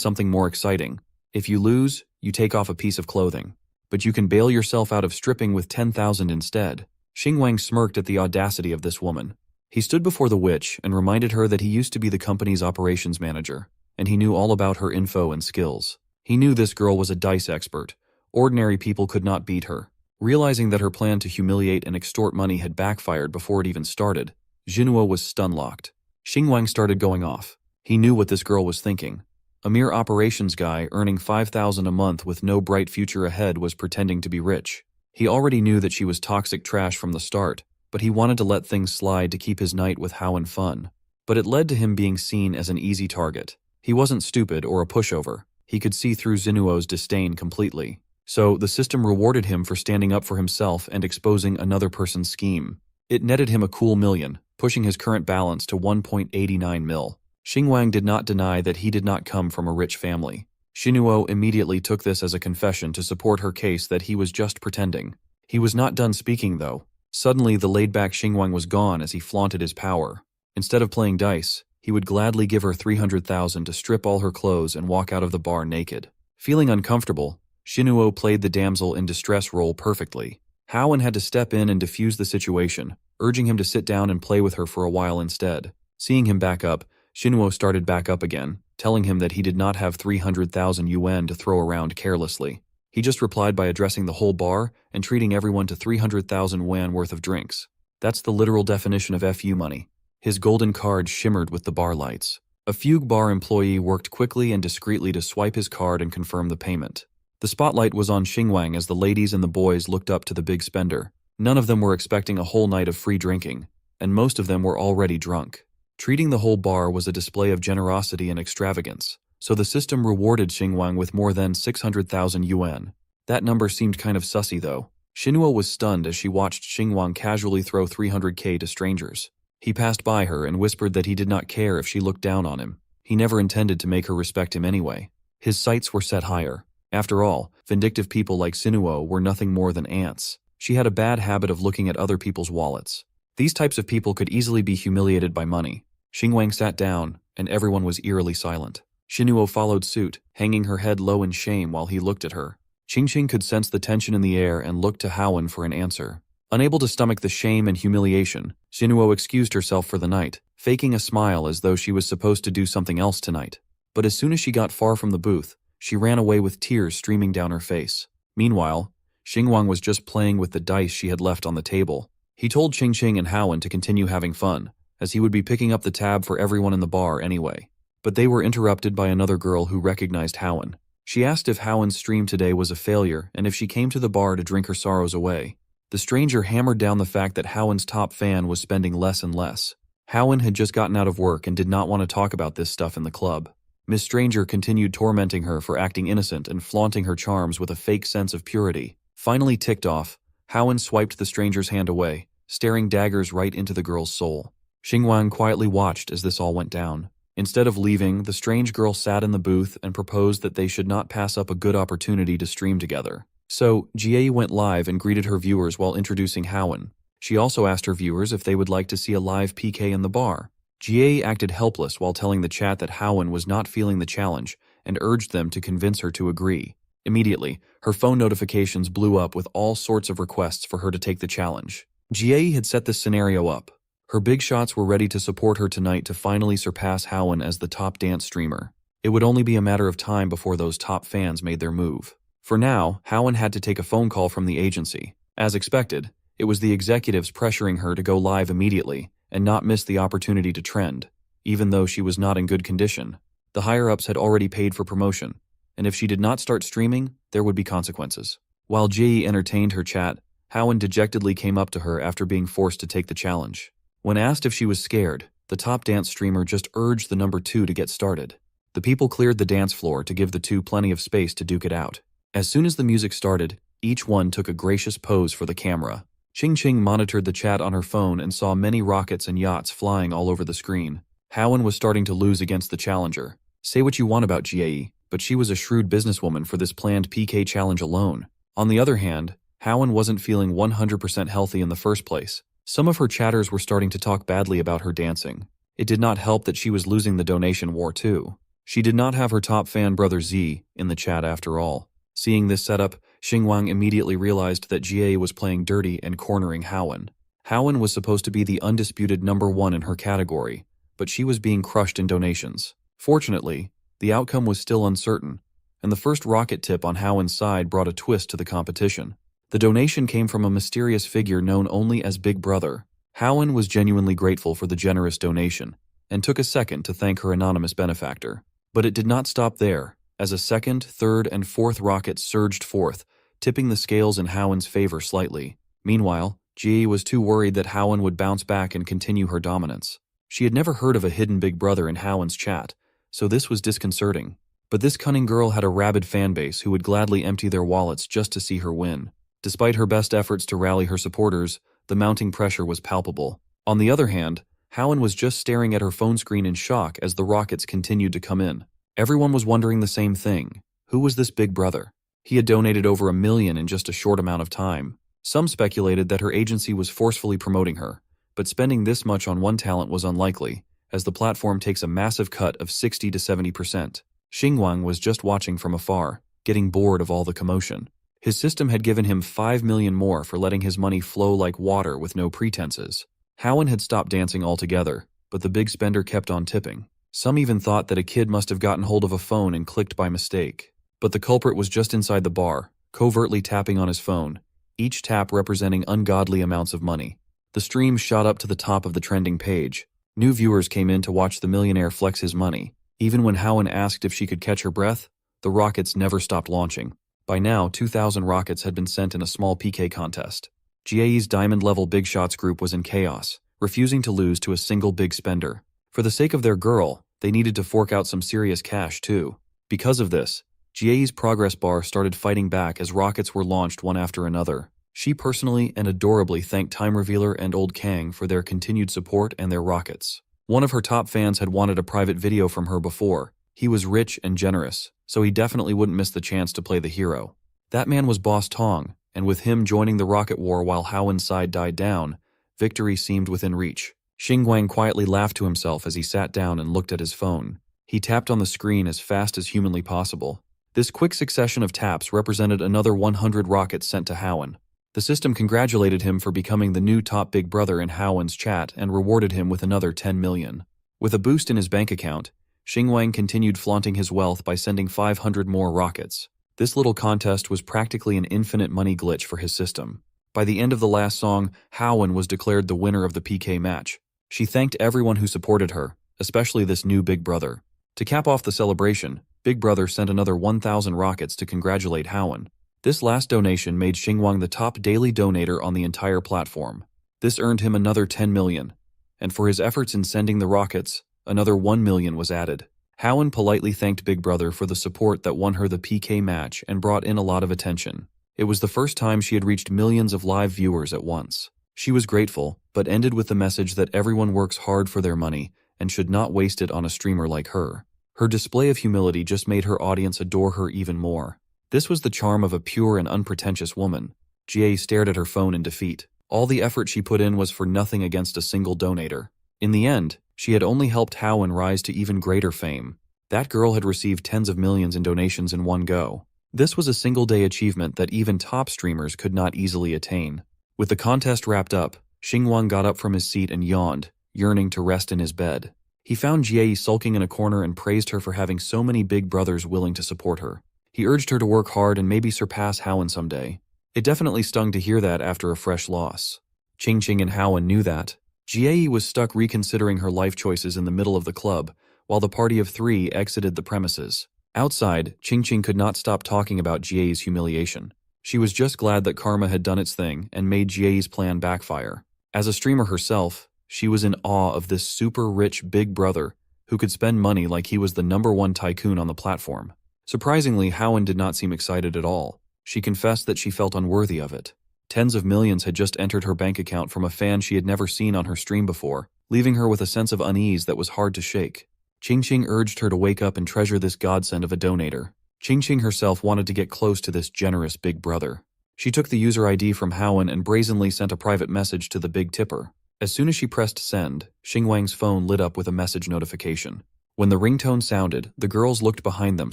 something more exciting. If you lose, you take off a piece of clothing. But you can bail yourself out of stripping with 10,000 instead. Xingwang smirked at the audacity of this woman. He stood before the witch and reminded her that he used to be the company's operations manager, and he knew all about her info and skills. He knew this girl was a dice expert. Ordinary people could not beat her. Realizing that her plan to humiliate and extort money had backfired before it even started, Jinhuo was stun-locked. Xingwang started going off. He knew what this girl was thinking. A mere operations guy earning 5,000 a month with no bright future ahead was pretending to be rich. He already knew that she was toxic trash from the start, but he wanted to let things slide to keep his night with Haowen fun. But it led to him being seen as an easy target. He wasn't stupid or a pushover. He could see through Jinhuo's disdain completely. So the system rewarded him for standing up for himself and exposing another person's scheme. It netted him a cool million, pushing his current balance to 1.89 mil. Xingwang did not deny that he did not come from a rich family. Jinhuo immediately took this as a confession to support her case that he was just pretending. He was not done speaking, though. Suddenly, the laid-back Xingwang was gone as he flaunted his power. Instead of playing dice, he would gladly give her 300,000 to strip all her clothes and walk out of the bar naked. Feeling uncomfortable, Jinhuo played the damsel in distress role perfectly. Haowen had to step in and defuse the situation, urging him to sit down and play with her for a while instead. Seeing him back up, Jinhuo started back up again, telling him that he did not have 300,000 yuan to throw around carelessly. He just replied by addressing the whole bar and treating everyone to 300,000 yuan worth of drinks. That's the literal definition of FU money. His golden card shimmered with the bar lights. A fugue bar employee worked quickly and discreetly to swipe his card and confirm the payment. The spotlight was on Xingwang as the ladies and the boys looked up to the big spender. None of them were expecting a whole night of free drinking, and most of them were already drunk. Treating the whole bar was a display of generosity and extravagance, so the system rewarded Xingwang with more than 600,000 yuan. That number seemed kind of sussy, though. Jinhuo was stunned as she watched Xingwang casually throw 300k to strangers. He passed by her and whispered that he did not care if she looked down on him. He never intended to make her respect him anyway. His sights were set higher. After all, vindictive people like Jinhuo were nothing more than ants. She had a bad habit of looking at other people's wallets. These types of people could easily be humiliated by money. Xingwang sat down, and everyone was eerily silent. Jinhuo followed suit, hanging her head low in shame while he looked at her. Qingqing could sense the tension in the air and looked to Haowen for an answer. Unable to stomach the shame and humiliation, Jinhuo excused herself for the night, faking a smile as though she was supposed to do something else tonight. But as soon as she got far from the booth, she ran away with tears streaming down her face. Meanwhile, Xingwang was just playing with the dice she had left on the table. He told Qingqing and Haowen to continue having fun, as he would be picking up the tab for everyone in the bar anyway. But they were interrupted by another girl who recognized Haowen. She asked if Haowen's stream today was a failure and if she came to the bar to drink her sorrows away. The stranger hammered down the fact that Haowen's top fan was spending less and less. Haowen had just gotten out of work and did not want to talk about this stuff in the club. Miss Stranger continued tormenting her for acting innocent and flaunting her charms with a fake sense of purity. Finally ticked off, Haowen swiped the stranger's hand away, staring daggers right into the girl's soul. Xingwang quietly watched as this all went down. Instead of leaving, the strange girl sat in the booth and proposed that they should not pass up a good opportunity to stream together. So, Jie went live and greeted her viewers while introducing Haowen. She also asked her viewers if they would like to see a live PK in the bar. Jie acted helpless while telling the chat that Haowen was not feeling the challenge and urged them to convince her to agree. Immediately, her phone notifications blew up with all sorts of requests for her to take the challenge. Jie had set this scenario up. Her big shots were ready to support her tonight to finally surpass Haowen as the top dance streamer. It would only be a matter of time before those top fans made their move. For now, Haowen had to take a phone call from the agency. As expected, it was the executives pressuring her to go live immediately and not miss the opportunity to trend, even though she was not in good condition. The higher-ups had already paid for promotion, and if she did not start streaming, there would be consequences. While Jie entertained her chat, Haowen dejectedly came up to her after being forced to take the challenge. When asked if she was scared, the top dance streamer just urged the number 2 to get started. The people cleared the dance floor to give the two plenty of space to duke it out. As soon as the music started, each one took a gracious pose for the camera. Qingqing monitored the chat on her phone and saw many rockets and yachts flying all over the screen. Haowen was starting to lose against the challenger. Say what you want about Jie, but she was a shrewd businesswoman for this planned PK challenge alone. On the other hand, Haowen wasn't feeling 100% healthy in the first place. Some of her chatters were starting to talk badly about her dancing. It did not help that she was losing the donation war too. She did not have her top fan brother Z in the chat after all. Seeing this setup, Xingwang immediately realized that Jie was playing dirty and cornering Haowen. Haowen was supposed to be the undisputed #1 in her category, but she was being crushed in donations. Fortunately, the outcome was still uncertain, and the first rocket tip on Haowen's side brought a twist to the competition. The donation came from a mysterious figure known only as Big Brother. Haowen was genuinely grateful for the generous donation, and took a second to thank her anonymous benefactor. But it did not stop there, as a second, third, and fourth rocket surged forth, tipping the scales in Haowen's favor slightly. Meanwhile, Jie was too worried that Haowen would bounce back and continue her dominance. She had never heard of a hidden Big Brother in Haowen's chat, so this was disconcerting. But this cunning girl had a rabid fanbase who would gladly empty their wallets just to see her win. Despite her best efforts to rally her supporters, the mounting pressure was palpable. On the other hand, Haowen was just staring at her phone screen in shock as the rockets continued to come in. Everyone was wondering the same thing. Who was this Big Brother? He had donated over $1 million in just a short amount of time. Some speculated that her agency was forcefully promoting her, but spending this much on one talent was unlikely, as the platform takes a massive cut of 60 to 70%. Xingwang was just watching from afar, getting bored of all the commotion. His system had given him $5 million more for letting his money flow like water with no pretenses. Haowen had stopped dancing altogether, but the big spender kept on tipping. Some even thought that a kid must have gotten hold of a phone and clicked by mistake. But the culprit was just inside the bar, covertly tapping on his phone, each tap representing ungodly amounts of money. The stream shot up to the top of the trending page. New viewers came in to watch the millionaire flex his money. Even when Haowen asked if she could catch her breath, the rockets never stopped launching. By now, 2,000 rockets had been sent in a small PK contest. Jie's diamond-level big shots group was in chaos, refusing to lose to a single big spender. For the sake of their girl, they needed to fork out some serious cash too. Because of this, Jie's progress bar started fighting back as rockets were launched one after another. She personally and adorably thanked Time Revealer and Old Kang for their continued support and their rockets. One of her top fans had wanted a private video from her before. He was rich and generous, so he definitely wouldn't miss the chance to play the hero. That man was Boss Tong, and with him joining the rocket war while Haowen's side died down, victory seemed within reach. Xingwang quietly laughed to himself as he sat down and looked at his phone. He tapped on the screen as fast as humanly possible. This quick succession of taps represented another 100 rockets sent to Haowen. The system congratulated him for becoming the new top Big Brother in Haowen's chat and rewarded him with another 10 million. With a boost in his bank account, Xingwang continued flaunting his wealth by sending 500 more rockets. This little contest was practically an infinite money glitch for his system. By the end of the last song, Haowen was declared the winner of the PK match. She thanked everyone who supported her, especially this new Big Brother. To cap off the celebration, Big Brother sent another 1,000 rockets to congratulate Haowen. This last donation made Xingwang the top daily donator on the entire platform. This earned him another 10 million, and for his efforts in sending the rockets, another 1 million was added. Haowen politely thanked Big Brother for the support that won her the PK match and brought in a lot of attention. It was the first time she had reached millions of live viewers at once. She was grateful, but ended with the message that everyone works hard for their money and should not waste it on a streamer like her. Her display of humility just made her audience adore her even more. This was the charm of a pure and unpretentious woman. Jie stared at her phone in defeat. All the effort she put in was for nothing against a single donator. In the end, she had only helped Haowen rise to even greater fame. That girl had received tens of millions in donations in one go. This was a single-day achievement that even top streamers could not easily attain. With the contest wrapped up, Xingwang got up from his seat and yawned, yearning to rest in his bed. He found Jie sulking in a corner and praised her for having so many big brothers willing to support her. He urged her to work hard and maybe surpass Haowen someday. It definitely stung to hear that after a fresh loss. Qingqing and Haowen knew that. Jie was stuck reconsidering her life choices in the middle of the club, while the party of three exited the premises. Outside, Qingqing could not stop talking about Jie's humiliation. She was just glad that karma had done its thing and made Jie's plan backfire. As a streamer herself, she was in awe of this super rich big brother who could spend money like he was the #1 tycoon on the platform. Surprisingly, Haowen did not seem excited at all. She confessed that she felt unworthy of it. Tens of millions had just entered her bank account from a fan she had never seen on her stream before, leaving her with a sense of unease that was hard to shake. Qingqing urged her to wake up and treasure this godsend of a donator. Qingqing herself wanted to get close to this generous big brother. She took the user ID from Haowen and brazenly sent a private message to the big tipper. As soon as she pressed send, Xingwang's phone lit up with a message notification. When the ringtone sounded, the girls looked behind them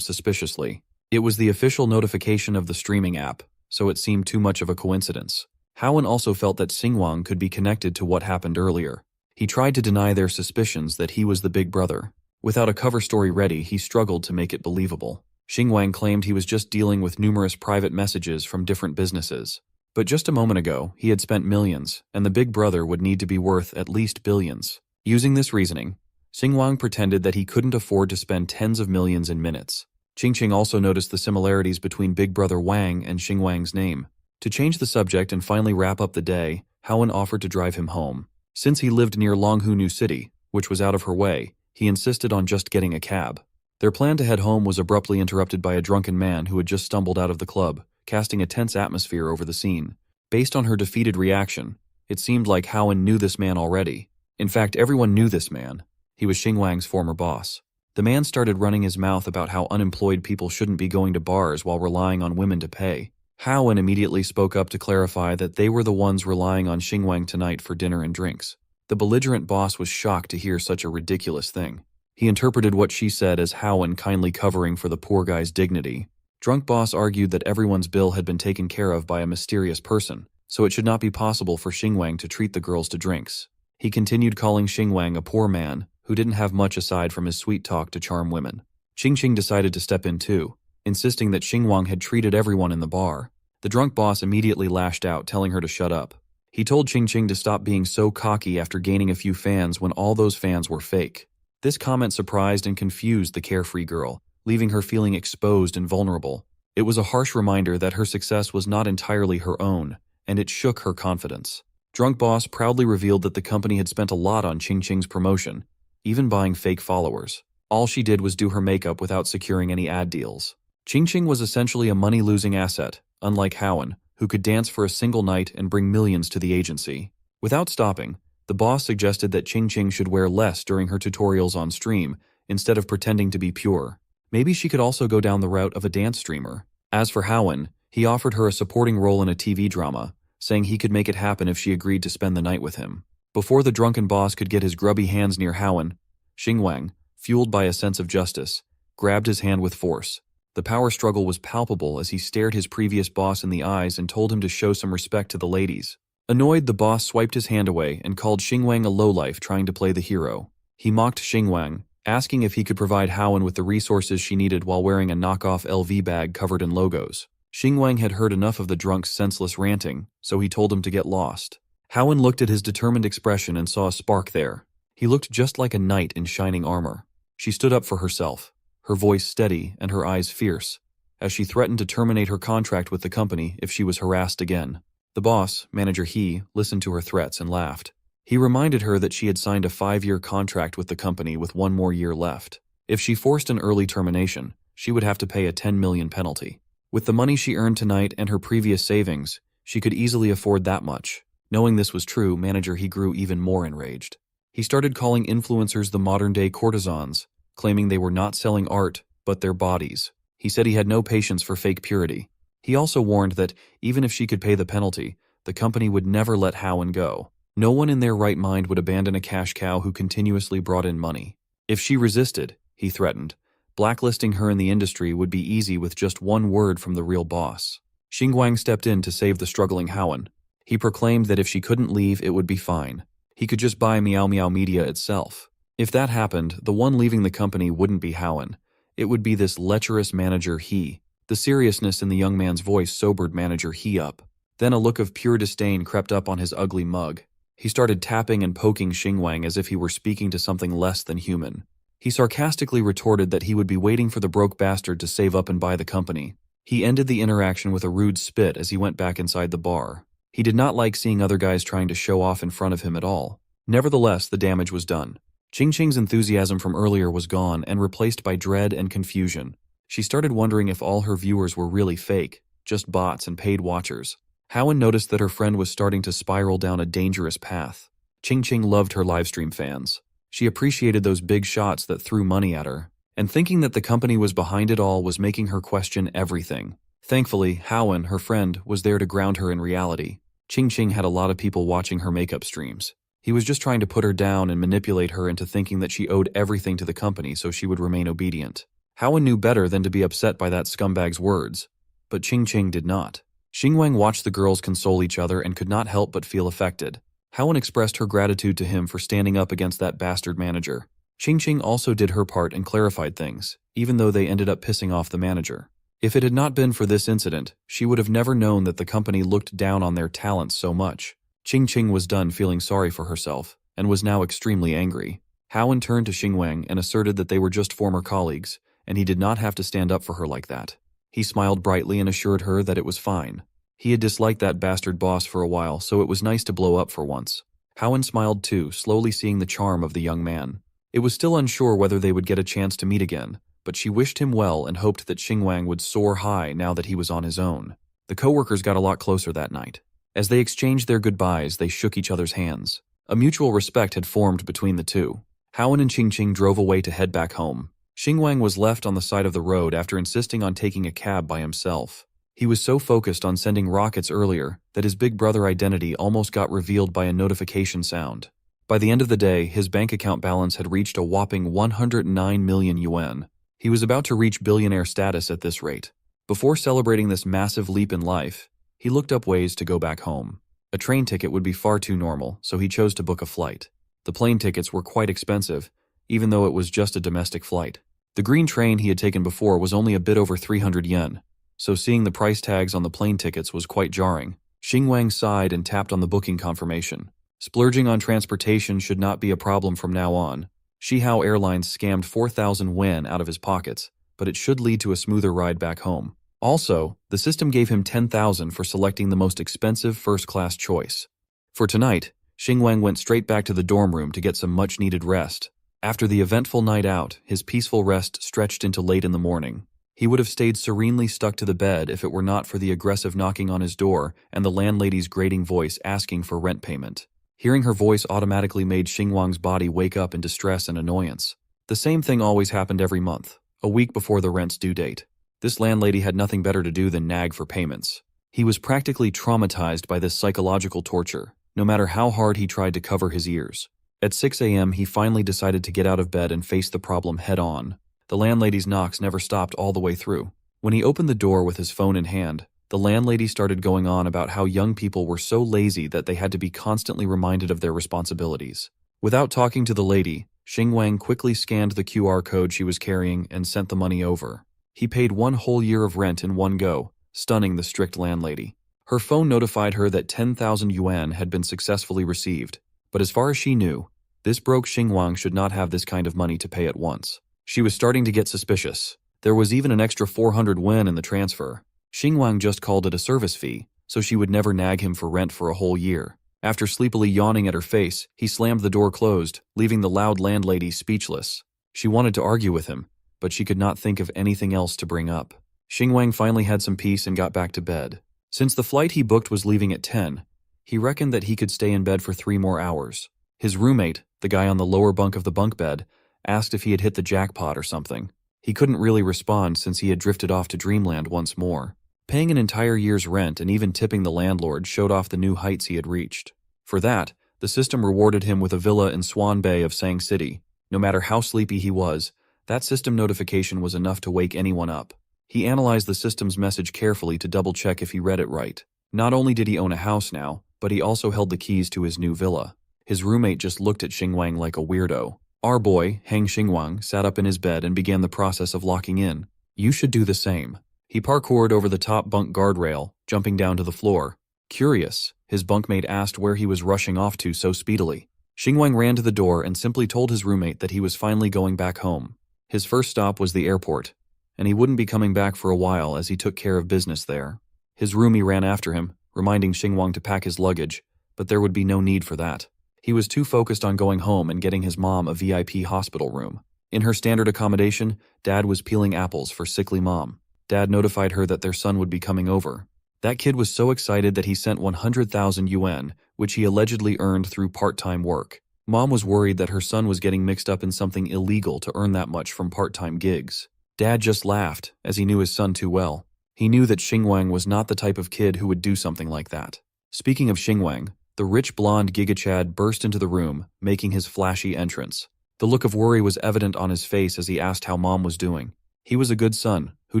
suspiciously. It was the official notification of the streaming app, so it seemed too much of a coincidence. Howen also felt that Xinguang could be connected to what happened earlier. He tried to deny their suspicions that he was the big brother. Without a cover story ready, he struggled to make it believable. Xinguang claimed he was just dealing with numerous private messages from different businesses. But just a moment ago, he had spent millions, and the big brother would need to be worth at least billions. Using this reasoning, Xinguang pretended that he couldn't afford to spend tens of millions in minutes. Qingqing also noticed the similarities between Big Brother Wang and Xinguang's name. To change the subject and finally wrap up the day, Howen offered to drive him home. Since he lived near Longhu New City, which was out of her way, he insisted on just getting a cab. Their plan to head home was abruptly interrupted by a drunken man who had just stumbled out of the club, casting a tense atmosphere over the scene. Based on her defeated reaction, it seemed like Howen knew this man already. In fact, everyone knew this man. He was Xinguang's former boss. The man started running his mouth about how unemployed people shouldn't be going to bars while relying on women to pay. Howen immediately spoke up to clarify that they were the ones relying on Xinguang tonight for dinner and drinks. The belligerent boss was shocked to hear such a ridiculous thing. He interpreted what she said as Howen kindly covering for the poor guy's dignity. Drunk boss argued that everyone's bill had been taken care of by a mysterious person, so it should not be possible for Xinguang to treat the girls to drinks. He continued calling Xinguang a poor man who didn't have much aside from his sweet talk to charm women. Qingqing decided to step in too, insisting that Xinguang had treated everyone in the bar. The drunk boss immediately lashed out, telling her to shut up. He told Qingqing to stop being so cocky after gaining a few fans when all those fans were fake. This comment surprised and confused the carefree girl, leaving her feeling exposed and vulnerable. It was a harsh reminder that her success was not entirely her own, and it shook her confidence. Drunk boss proudly revealed that the company had spent a lot on Qingqing's promotion, even buying fake followers. All she did was do her makeup without securing any ad deals. Qingqing was essentially a money-losing asset, unlike Howen, who could dance for a single night and bring millions to the agency. Without stopping, the boss suggested that Qingqing should wear less during her tutorials on stream, instead of pretending to be pure. Maybe she could also go down the route of a dance streamer. As for Howen, he offered her a supporting role in a TV drama, saying he could make it happen if she agreed to spend the night with him. Before the drunken boss could get his grubby hands near Howen, Xinguang, fueled by a sense of justice, grabbed his hand with force. The power struggle was palpable as he stared his previous boss in the eyes and told him to show some respect to the ladies. Annoyed, the boss swiped his hand away and called Xinguang a lowlife trying to play the hero. He mocked Xinguang, asking if he could provide Howen with the resources she needed while wearing a knockoff LV bag covered in logos. Xinguang had heard enough of the drunk's senseless ranting, so he told him to get lost. Howen looked at his determined expression and saw a spark there. He looked just like a knight in shining armor. She stood up for herself, her voice steady and her eyes fierce, as she threatened to terminate her contract with the company if she was harassed again. The boss, Manager He, listened to her threats and laughed. He reminded her that she had signed a 5-year contract with the company with 1 more year left. If she forced an early termination, she would have to pay a 10 million penalty. With the money she earned tonight and her previous savings, she could easily afford that much. Knowing this was true, Manager He grew even more enraged. He started calling influencers the modern-day courtesans, claiming they were not selling art, but their bodies. He said he had no patience for fake purity. He also warned that, even if she could pay the penalty, the company would never let Howen go. No one in their right mind would abandon a cash cow who continuously brought in money. If she resisted, he threatened, blacklisting her in the industry would be easy with just 1 word from the real boss. Xinguang stepped in to save the struggling Howen. He proclaimed that if she couldn't leave, it would be fine. He could just buy Meow Meow Media itself. If that happened, the one leaving the company wouldn't be Howen. It would be this lecherous Manager He. The seriousness in the young man's voice sobered Manager He up. Then a look of pure disdain crept up on his ugly mug. He started tapping and poking Xinguang as if he were speaking to something less than human. He sarcastically retorted that he would be waiting for the broke bastard to save up and buy the company. He ended the interaction with a rude spit as he went back inside the bar. He did not like seeing other guys trying to show off in front of him at all. Nevertheless, the damage was done. Qingqing's enthusiasm from earlier was gone and replaced by dread and confusion. She started wondering if all her viewers were really fake, just bots and paid watchers. Howen noticed that her friend was starting to spiral down a dangerous path. Qingqing loved her livestream fans. She appreciated those big shots that threw money at her, and thinking that the company was behind it all was making her question everything. Thankfully, Howen, her friend, was there to ground her in reality. Qingqing had a lot of people watching her makeup streams. He was just trying to put her down and manipulate her into thinking that she owed everything to the company so she would remain obedient. Howen knew better than to be upset by that scumbag's words, but Qingqing did not. Xingwang watched the girls console each other and could not help but feel affected. Haowen expressed her gratitude to him for standing up against that bastard manager. Qingqing also did her part and clarified things, even though they ended up pissing off the manager. If it had not been for this incident, she would have never known that the company looked down on their talents so much. Qingqing was done feeling sorry for herself, and was now extremely angry. Haowen turned to Xingwang and asserted that they were just former colleagues, and he did not have to stand up for her like that. He smiled brightly and assured her that it was fine. He had disliked that bastard boss for a while, so it was nice to blow up for once. Haowen smiled too, slowly seeing the charm of the young man. It was still unsure whether they would get a chance to meet again, but she wished him well and hoped that Xingwang would soar high now that he was on his own. The co-workers got a lot closer that night. As they exchanged their goodbyes, they shook each other's hands. A mutual respect had formed between the two. Haowen and Qingqing drove away to head back home. Xingwang was left on the side of the road after insisting on taking a cab by himself. He was so focused on sending rockets earlier that his big brother identity almost got revealed by a notification sound. By the end of the day, his bank account balance had reached a whopping 109 million yuan. He was about to reach billionaire status at this rate. Before celebrating this massive leap in life, he looked up ways to go back home. A train ticket would be far too normal, so he chose to book a flight. The plane tickets were quite expensive, even though it was just a domestic flight. The green train he had taken before was only a bit over 300 yen, so seeing the price tags on the plane tickets was quite jarring. Xingwang sighed and tapped on the booking confirmation. Splurging on transportation should not be a problem from now on. Shihao Airlines scammed 4,000 yen out of his pockets, but it should lead to a smoother ride back home. Also, the system gave him 10,000 for selecting the most expensive first-class choice. For tonight, Xingwang went straight back to the dorm room to get some much-needed rest. After the eventful night out, his peaceful rest stretched into late in the morning. He would have stayed serenely stuck to the bed if it were not for the aggressive knocking on his door and the landlady's grating voice asking for rent payment. Hearing her voice automatically made Xingwang's body wake up in distress and annoyance. The same thing always happened every month, a week before the rent's due date. This landlady had nothing better to do than nag for payments. He was practically traumatized by this psychological torture, no matter how hard he tried to cover his ears. At 6 a.m., he finally decided to get out of bed and face the problem head-on. The landlady's knocks never stopped all the way through. When he opened the door with his phone in hand, the landlady started going on about how young people were so lazy that they had to be constantly reminded of their responsibilities. Without talking to the lady, Xingwang quickly scanned the QR code she was carrying and sent the money over. He paid 1 whole year of rent in one go, stunning the strict landlady. Her phone notified her that 10,000 yuan had been successfully received, but as far as she knew, this broke Xingwang should not have this kind of money to pay at once. She was starting to get suspicious. There was even an extra 400 yuan in the transfer. Xingwang just called it a service fee, so she would never nag him for rent for a whole year. After sleepily yawning at her face, he slammed the door closed, leaving the loud landlady speechless. She wanted to argue with him, but she could not think of anything else to bring up. Xingwang finally had some peace and got back to bed. Since the flight he booked was leaving at 10, he reckoned that he could stay in bed for 3 more hours. His roommate, the guy on the lower bunk of the bunk bed, asked if he had hit the jackpot or something. He couldn't really respond since he had drifted off to dreamland once more. Paying an entire year's rent and even tipping the landlord showed off the new heights he had reached. For that, the system rewarded him with a villa in Swan Bay of Sang City. No matter how sleepy he was, that system notification was enough to wake anyone up. He analyzed the system's message carefully to double-check if he read it right. Not only did he own a house now, but he also held the keys to his new villa. His roommate just looked at Xingwang like a weirdo. Our boy, Hang Xingwang, sat up in his bed and began the process of locking in. You should do the same. He parkoured over the top bunk guardrail, jumping down to the floor. Curious, his bunkmate asked where he was rushing off to so speedily. Xingwang ran to the door and simply told his roommate that he was finally going back home. His first stop was the airport, and he wouldn't be coming back for a while as he took care of business there. His roomie ran after him, reminding Xingwang to pack his luggage, but there would be no need for that. He was too focused on going home and getting his mom a VIP hospital room. In her standard accommodation, Dad was peeling apples for sickly Mom. Dad notified her that their son would be coming over. That kid was so excited that he sent 100,000 yuan, which he allegedly earned through part-time work. Mom was worried that her son was getting mixed up in something illegal to earn that much from part-time gigs. Dad just laughed, as he knew his son too well. He knew that Xingwang was not the type of kid who would do something like that. Speaking of Xingwang, the rich blonde Giga Chad burst into the room, making his flashy entrance. The look of worry was evident on his face as he asked how Mom was doing. He was a good son, who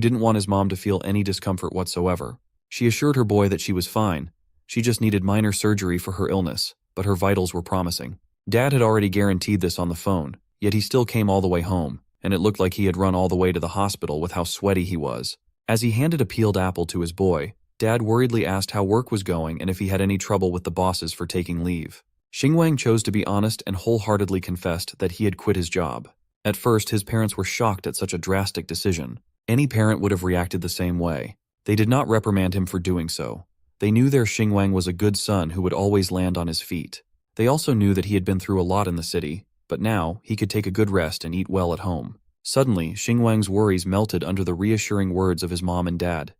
didn't want his mom to feel any discomfort whatsoever. She assured her boy that she was fine. She just needed minor surgery for her illness, but her vitals were promising. Dad had already guaranteed this on the phone, yet he still came all the way home, and it looked like he had run all the way to the hospital with how sweaty he was. As he handed a peeled apple to his boy, Dad worriedly asked how work was going and if he had any trouble with the bosses for taking leave. Xingwang chose to be honest and wholeheartedly confessed that he had quit his job. At first, his parents were shocked at such a drastic decision. Any parent would have reacted the same way. They did not reprimand him for doing so. They knew their Xingwang was a good son who would always land on his feet. They also knew that he had been through a lot in the city, but now he could take a good rest and eat well at home. Suddenly, Xingwang's worries melted under the reassuring words of his mom and dad.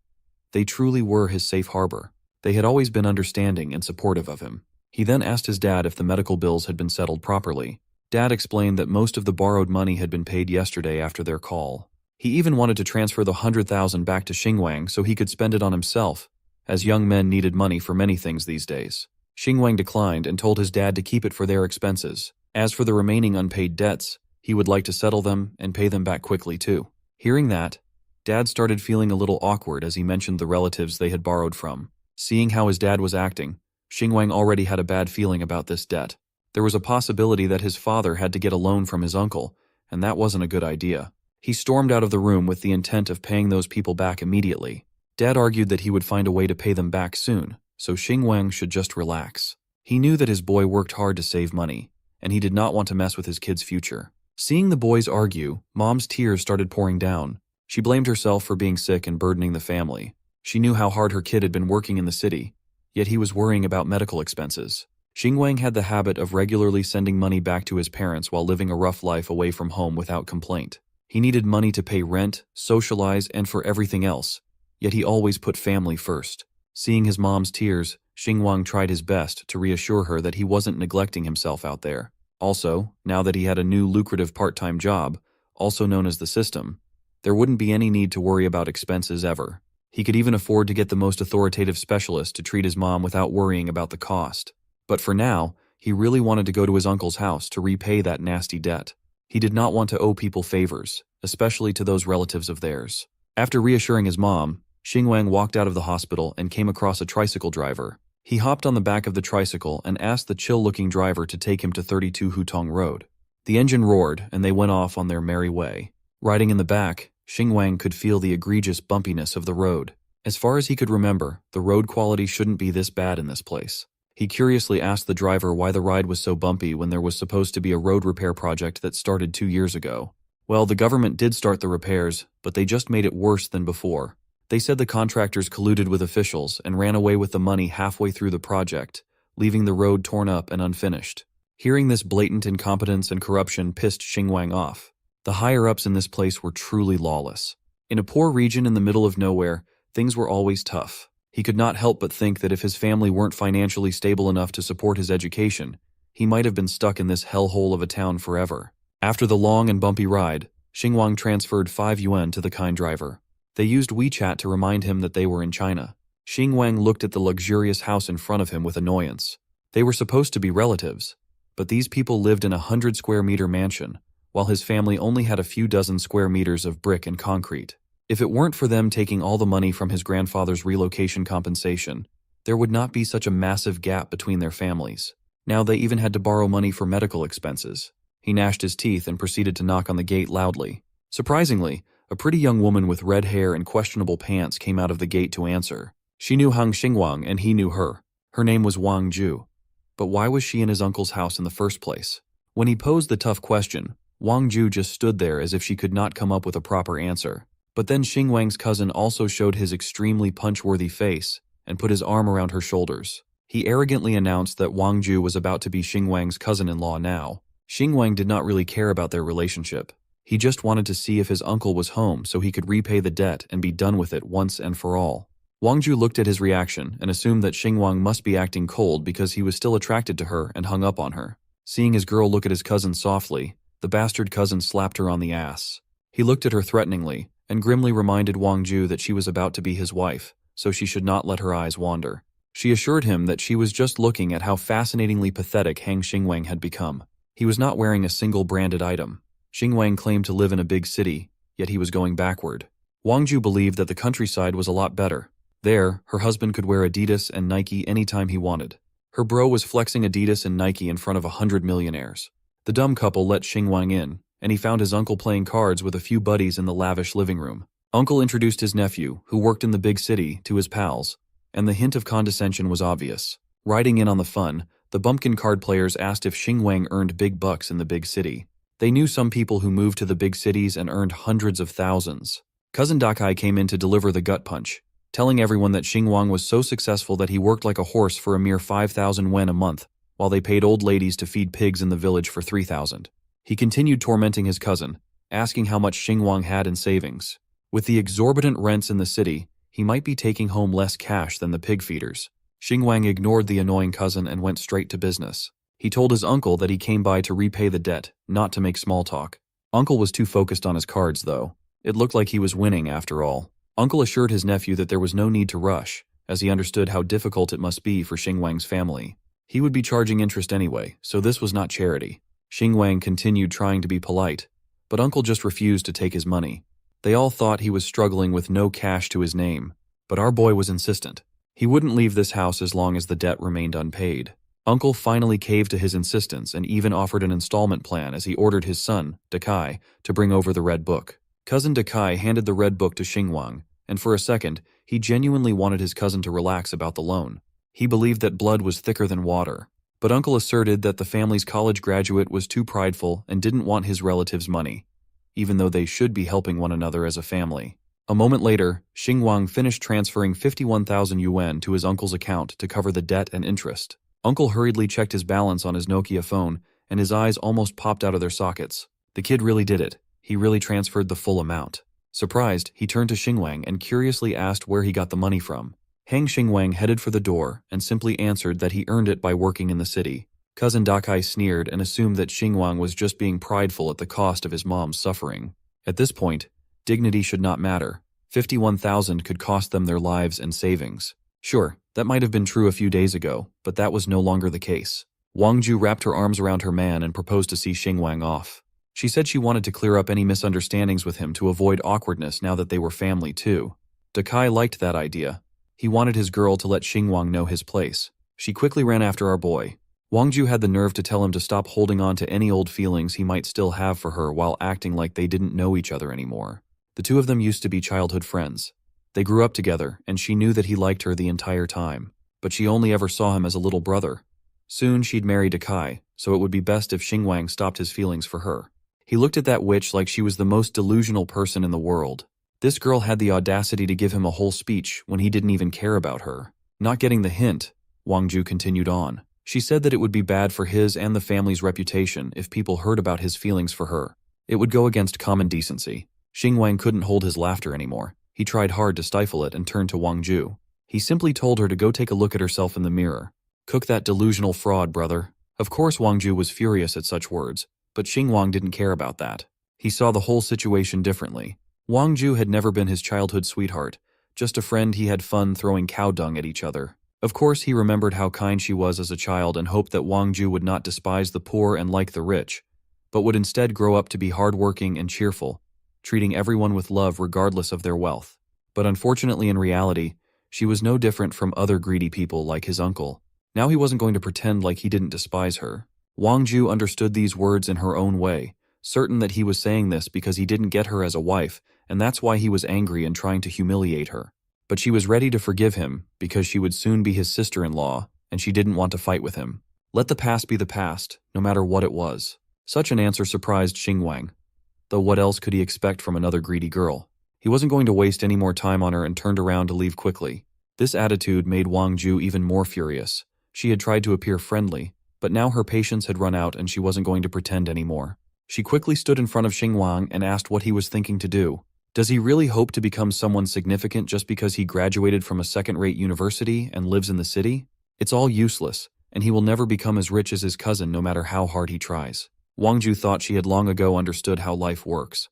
They truly were his safe harbor. They had always been understanding and supportive of him. He then asked his dad if the medical bills had been settled properly. Dad explained that most of the borrowed money had been paid yesterday after their call. He even wanted to transfer the 100,000 back to Xingwang so he could spend it on himself, as young men needed money for many things these days. Xingwang declined and told his dad to keep it for their expenses. As for the remaining unpaid debts, he would like to settle them and pay them back quickly too. Hearing that, Dad started feeling a little awkward as he mentioned the relatives they had borrowed from. Seeing how his dad was acting, Xingwang already had a bad feeling about this debt. There was a possibility that his father had to get a loan from his uncle, and that wasn't a good idea. He stormed out of the room with the intent of paying those people back immediately. Dad argued that he would find a way to pay them back soon, so Xingwang should just relax. He knew that his boy worked hard to save money, and he did not want to mess with his kid's future. Seeing the boys argue, Mom's tears started pouring down. She blamed herself for being sick and burdening the family. She knew how hard her kid had been working in the city, yet he was worrying about medical expenses. Xingwang had the habit of regularly sending money back to his parents while living a rough life away from home without complaint. He needed money to pay rent, socialize, and for everything else, yet he always put family first. Seeing his mom's tears, Xingwang tried his best to reassure her that he wasn't neglecting himself out there. Also, now that he had a new lucrative part-time job, also known as the system, there wouldn't be any need to worry about expenses ever. He could even afford to get the most authoritative specialist to treat his mom without worrying about the cost. But for now, he really wanted to go to his uncle's house to repay that nasty debt. He did not want to owe people favors, especially to those relatives of theirs. After reassuring his mom, Xingwang walked out of the hospital and came across a tricycle driver. He hopped on the back of the tricycle and asked the chill-looking driver to take him to 32 Hutong Road. The engine roared, and they went off on their merry way. Riding in the back, Xingwang could feel the egregious bumpiness of the road. As far as he could remember, the road quality shouldn't be this bad in this place. He curiously asked the driver why the ride was so bumpy when there was supposed to be a road repair project that started 2 years ago. Well, the government did start the repairs, but they just made it worse than before. They said the contractors colluded with officials and ran away with the money halfway through the project, leaving the road torn up and unfinished. Hearing this blatant incompetence and corruption pissed Xingwang off. The higher-ups in this place were truly lawless. In a poor region in the middle of nowhere, things were always tough. He could not help but think that if his family weren't financially stable enough to support his education, he might have been stuck in this hellhole of a town forever. After the long and bumpy ride, Xingwang transferred 5 yuan to the kind driver. They used WeChat to remind him that they were in China. Xingwang looked at the luxurious house in front of him with annoyance. They were supposed to be relatives, but these people lived in a 100-square-meter mansion, while his family only had a few dozen square meters of brick and concrete. If it weren't for them taking all the money from his grandfather's relocation compensation, there would not be such a massive gap between their families. Now they even had to borrow money for medical expenses. He gnashed his teeth and proceeded to knock on the gate loudly. Surprisingly, a pretty young woman with red hair and questionable pants came out of the gate to answer. She knew Hang Xingwang and he knew her. Her name was Wang Ju. But why was she in his uncle's house in the first place? When he posed the tough question, Wang Ju just stood there as if she could not come up with a proper answer. But then Xingwang's cousin also showed his extremely punch-worthy face and put his arm around her shoulders. He arrogantly announced that Wang Ju was about to be Xingwang's cousin-in-law now. Xingwang did not really care about their relationship. He just wanted to see if his uncle was home so he could repay the debt and be done with it once and for all. Wang Ju looked at his reaction and assumed that Xingwang must be acting cold because he was still attracted to her and hung up on her. Seeing his girl look at his cousin softly, the bastard cousin slapped her on the ass. He looked at her threateningly and grimly reminded Wang Ju that she was about to be his wife, so she should not let her eyes wander. She assured him that she was just looking at how fascinatingly pathetic Hang Xingwang had become. He was not wearing a single branded item. Xingwang claimed to live in a big city, yet he was going backward. Wang Ju believed that the countryside was a lot better. There, her husband could wear Adidas and Nike anytime he wanted. Her bro was flexing Adidas and Nike in front of 100 millionaires. The dumb couple let Xinguang in, and he found his uncle playing cards with a few buddies in the lavish living room. Uncle introduced his nephew, who worked in the big city, to his pals, and the hint of condescension was obvious. Riding in on the fun, the bumpkin card players asked if Xinguang earned big bucks in the big city. They knew some people who moved to the big cities and earned hundreds of thousands. Cousin Dakai came in to deliver the gut punch, telling everyone that Xinguang was so successful that he worked like a horse for a mere 5,000 wen a month, while they paid old ladies to feed pigs in the village for 3,000. He continued tormenting his cousin, asking how much Xinguang had in savings. With the exorbitant rents in the city, he might be taking home less cash than the pig feeders. Xinguang ignored the annoying cousin and went straight to business. He told his uncle that he came by to repay the debt, not to make small talk. Uncle was too focused on his cards, though. It looked like he was winning after all. Uncle assured his nephew that there was no need to rush, as he understood how difficult it must be for Xinguang's family. He would be charging interest anyway, so this was not charity. Xinguang continued trying to be polite, but Uncle just refused to take his money. They all thought he was struggling with no cash to his name, but our boy was insistent. He wouldn't leave this house as long as the debt remained unpaid. Uncle finally caved to his insistence and even offered an installment plan as he ordered his son, Dakai, to bring over the red book. Cousin Dakai handed the red book to Xinguang, and for a second, he genuinely wanted his cousin to relax about the loan. He believed that blood was thicker than water, but Uncle asserted that the family's college graduate was too prideful and didn't want his relatives' money, even though they should be helping one another as a family. A moment later, Xinguang finished transferring 51,000 yuan to his uncle's account to cover the debt and interest. Uncle hurriedly checked his balance on his Nokia phone, and his eyes almost popped out of their sockets. The kid really did it. He really transferred the full amount. Surprised, he turned to Xinguang and curiously asked where he got the money from. Xinguang headed for the door and simply answered that he earned it by working in the city. Cousin Dakai sneered and assumed that Xinguang was just being prideful at the cost of his mom's suffering. At this point, dignity should not matter. 51,000 could cost them their lives and savings. Sure, that might have been true a few days ago, but that was no longer the case. Wangju wrapped her arms around her man and proposed to see Xinguang off. She said she wanted to clear up any misunderstandings with him to avoid awkwardness now that they were family too. Dakai liked that idea. He wanted his girl to let Xinguang know his place. She quickly ran after our boy. Wangju had the nerve to tell him to stop holding on to any old feelings he might still have for her while acting like they didn't know each other anymore. The two of them used to be childhood friends. They grew up together, and she knew that he liked her the entire time, but she only ever saw him as a little brother. Soon she'd marry Dakai, so it would be best if Xinguang stopped his feelings for her. He looked at that witch like she was the most delusional person in the world. This girl had the audacity to give him a whole speech when he didn't even care about her. Not getting the hint, Wangju continued on. She said that it would be bad for his and the family's reputation if people heard about his feelings for her. It would go against common decency. Xinguang couldn't hold his laughter anymore. He tried hard to stifle it and turned to Wangju. He simply told her to go take a look at herself in the mirror. Cook that delusional fraud, brother. Of course Wangju was furious at such words, but Xinguang didn't care about that. He saw the whole situation differently. Wangju had never been his childhood sweetheart, just a friend he had fun throwing cow dung at each other. Of course he remembered how kind she was as a child and hoped that Wangju would not despise the poor and like the rich, but would instead grow up to be hardworking and cheerful, treating everyone with love regardless of their wealth. But unfortunately in reality, she was no different from other greedy people like his uncle. Now he wasn't going to pretend like he didn't despise her. Wangju understood these words in her own way, certain that he was saying this because he didn't get her as a wife, and that's why he was angry and trying to humiliate her. But she was ready to forgive him because she would soon be his sister-in-law, and she didn't want to fight with him. Let the past be the past, no matter what it was. Such an answer surprised Xinguang. Though what else could he expect from another greedy girl? He wasn't going to waste any more time on her and turned around to leave quickly. This attitude made Wangju even more furious. She had tried to appear friendly, but now her patience had run out and she wasn't going to pretend anymore. She quickly stood in front of Xinguang and asked what he was thinking to do. Does he really hope to become someone significant just because he graduated from a second-rate university and lives in the city? It's all useless, and he will never become as rich as his cousin no matter how hard he tries. Wangju thought she had long ago understood how life works.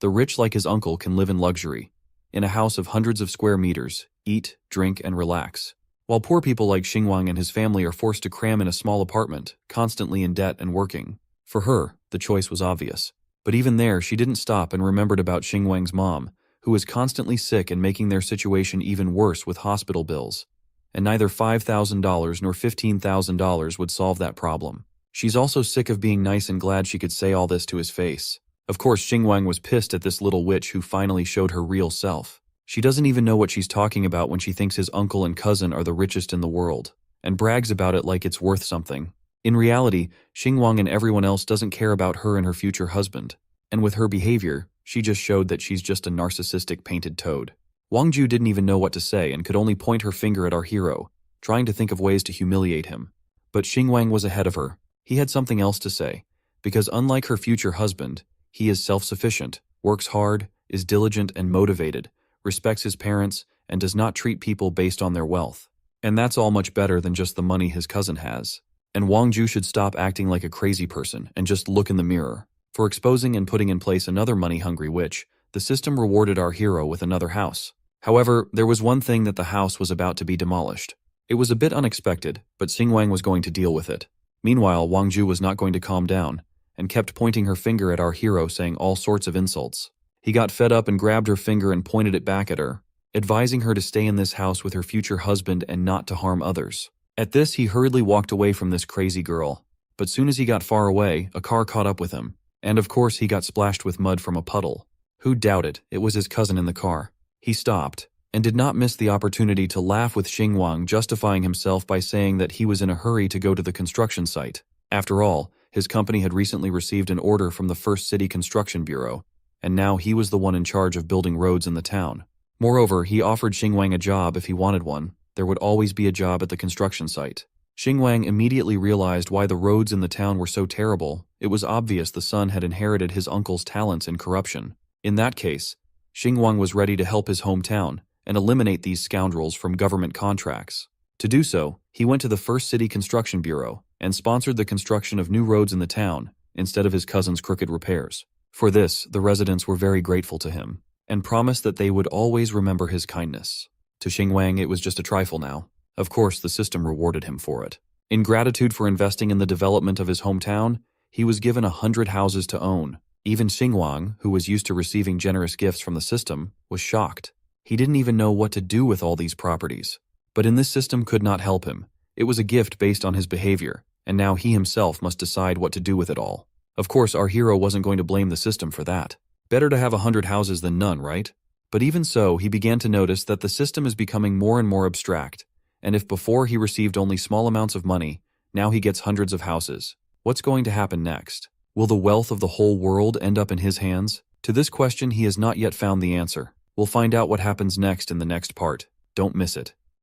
The rich like his uncle can live in luxury, in a house of hundreds of square meters, eat, drink, and relax, while poor people like Xinguang and his family are forced to cram in a small apartment, constantly in debt and working. For her, the choice was obvious. But even there, she didn't stop and remembered about Xinguang's mom, who was constantly sick and making their situation even worse with hospital bills. And neither $5,000 nor $15,000 would solve that problem. She's also sick of being nice and glad she could say all this to his face. Of course, Xingwang was pissed at this little witch who finally showed her real self. She doesn't even know what she's talking about when she thinks his uncle and cousin are the richest in the world, and brags about it like it's worth something. In reality, Xingwang and everyone else doesn't care about her and her future husband. And with her behavior, she just showed that she's just a narcissistic painted toad. Wang Ju didn't even know what to say and could only point her finger at our hero, trying to think of ways to humiliate him. But Xingwang was ahead of her. He had something else to say, because unlike her future husband, he is self-sufficient, works hard, is diligent and motivated, respects his parents, and does not treat people based on their wealth. And that's all much better than just the money his cousin has. And Wang Ju should stop acting like a crazy person and just look in the mirror. For exposing and putting in place another money-hungry witch, the system rewarded our hero with another house. However, there was one thing that the house was about to be demolished. It was a bit unexpected, but Xingwang was going to deal with it. Meanwhile, Wang Ju was not going to calm down, and kept pointing her finger at our hero saying all sorts of insults. He got fed up and grabbed her finger and pointed it back at her, advising her to stay in this house with her future husband and not to harm others. At this, he hurriedly walked away from this crazy girl. But soon as he got far away, a car caught up with him. And of course, he got splashed with mud from a puddle. Who'd doubt it? It was his cousin in the car. He stopped, and did not miss the opportunity to laugh with Xingwang, justifying himself by saying that he was in a hurry to go to the construction site. After all, his company had recently received an order from the First City Construction Bureau, and now he was the one in charge of building roads in the town. Moreover, he offered Xingwang a job if he wanted one. There would always be a job at the construction site. Xingwang immediately realized why the roads in the town were so terrible. It was obvious the son had inherited his uncle's talents in corruption. In that case, Xingwang was ready to help his hometown and eliminate these scoundrels from government contracts. To do so, he went to the First City Construction Bureau and sponsored the construction of new roads in the town instead of his cousin's crooked repairs. For this, the residents were very grateful to him and promised that they would always remember his kindness. To Xingwang, it was just a trifle now. Of course, the system rewarded him for it. In gratitude for investing in the development of his hometown, he was given 100 houses to own. Even Xingwang, who was used to receiving generous gifts from the system, was shocked. He didn't even know what to do with all these properties. But in this system could not help him. It was a gift based on his behavior, and now he himself must decide what to do with it all. Of course, our hero wasn't going to blame the system for that. Better to have 100 houses than none, right? But even so, he began to notice that the system is becoming more and more abstract, and if before he received only small amounts of money, now he gets hundreds of houses. What's going to happen next? Will the wealth of the whole world end up in his hands? To this question, he has not yet found the answer. We'll find out what happens next in the next part. Don't miss it.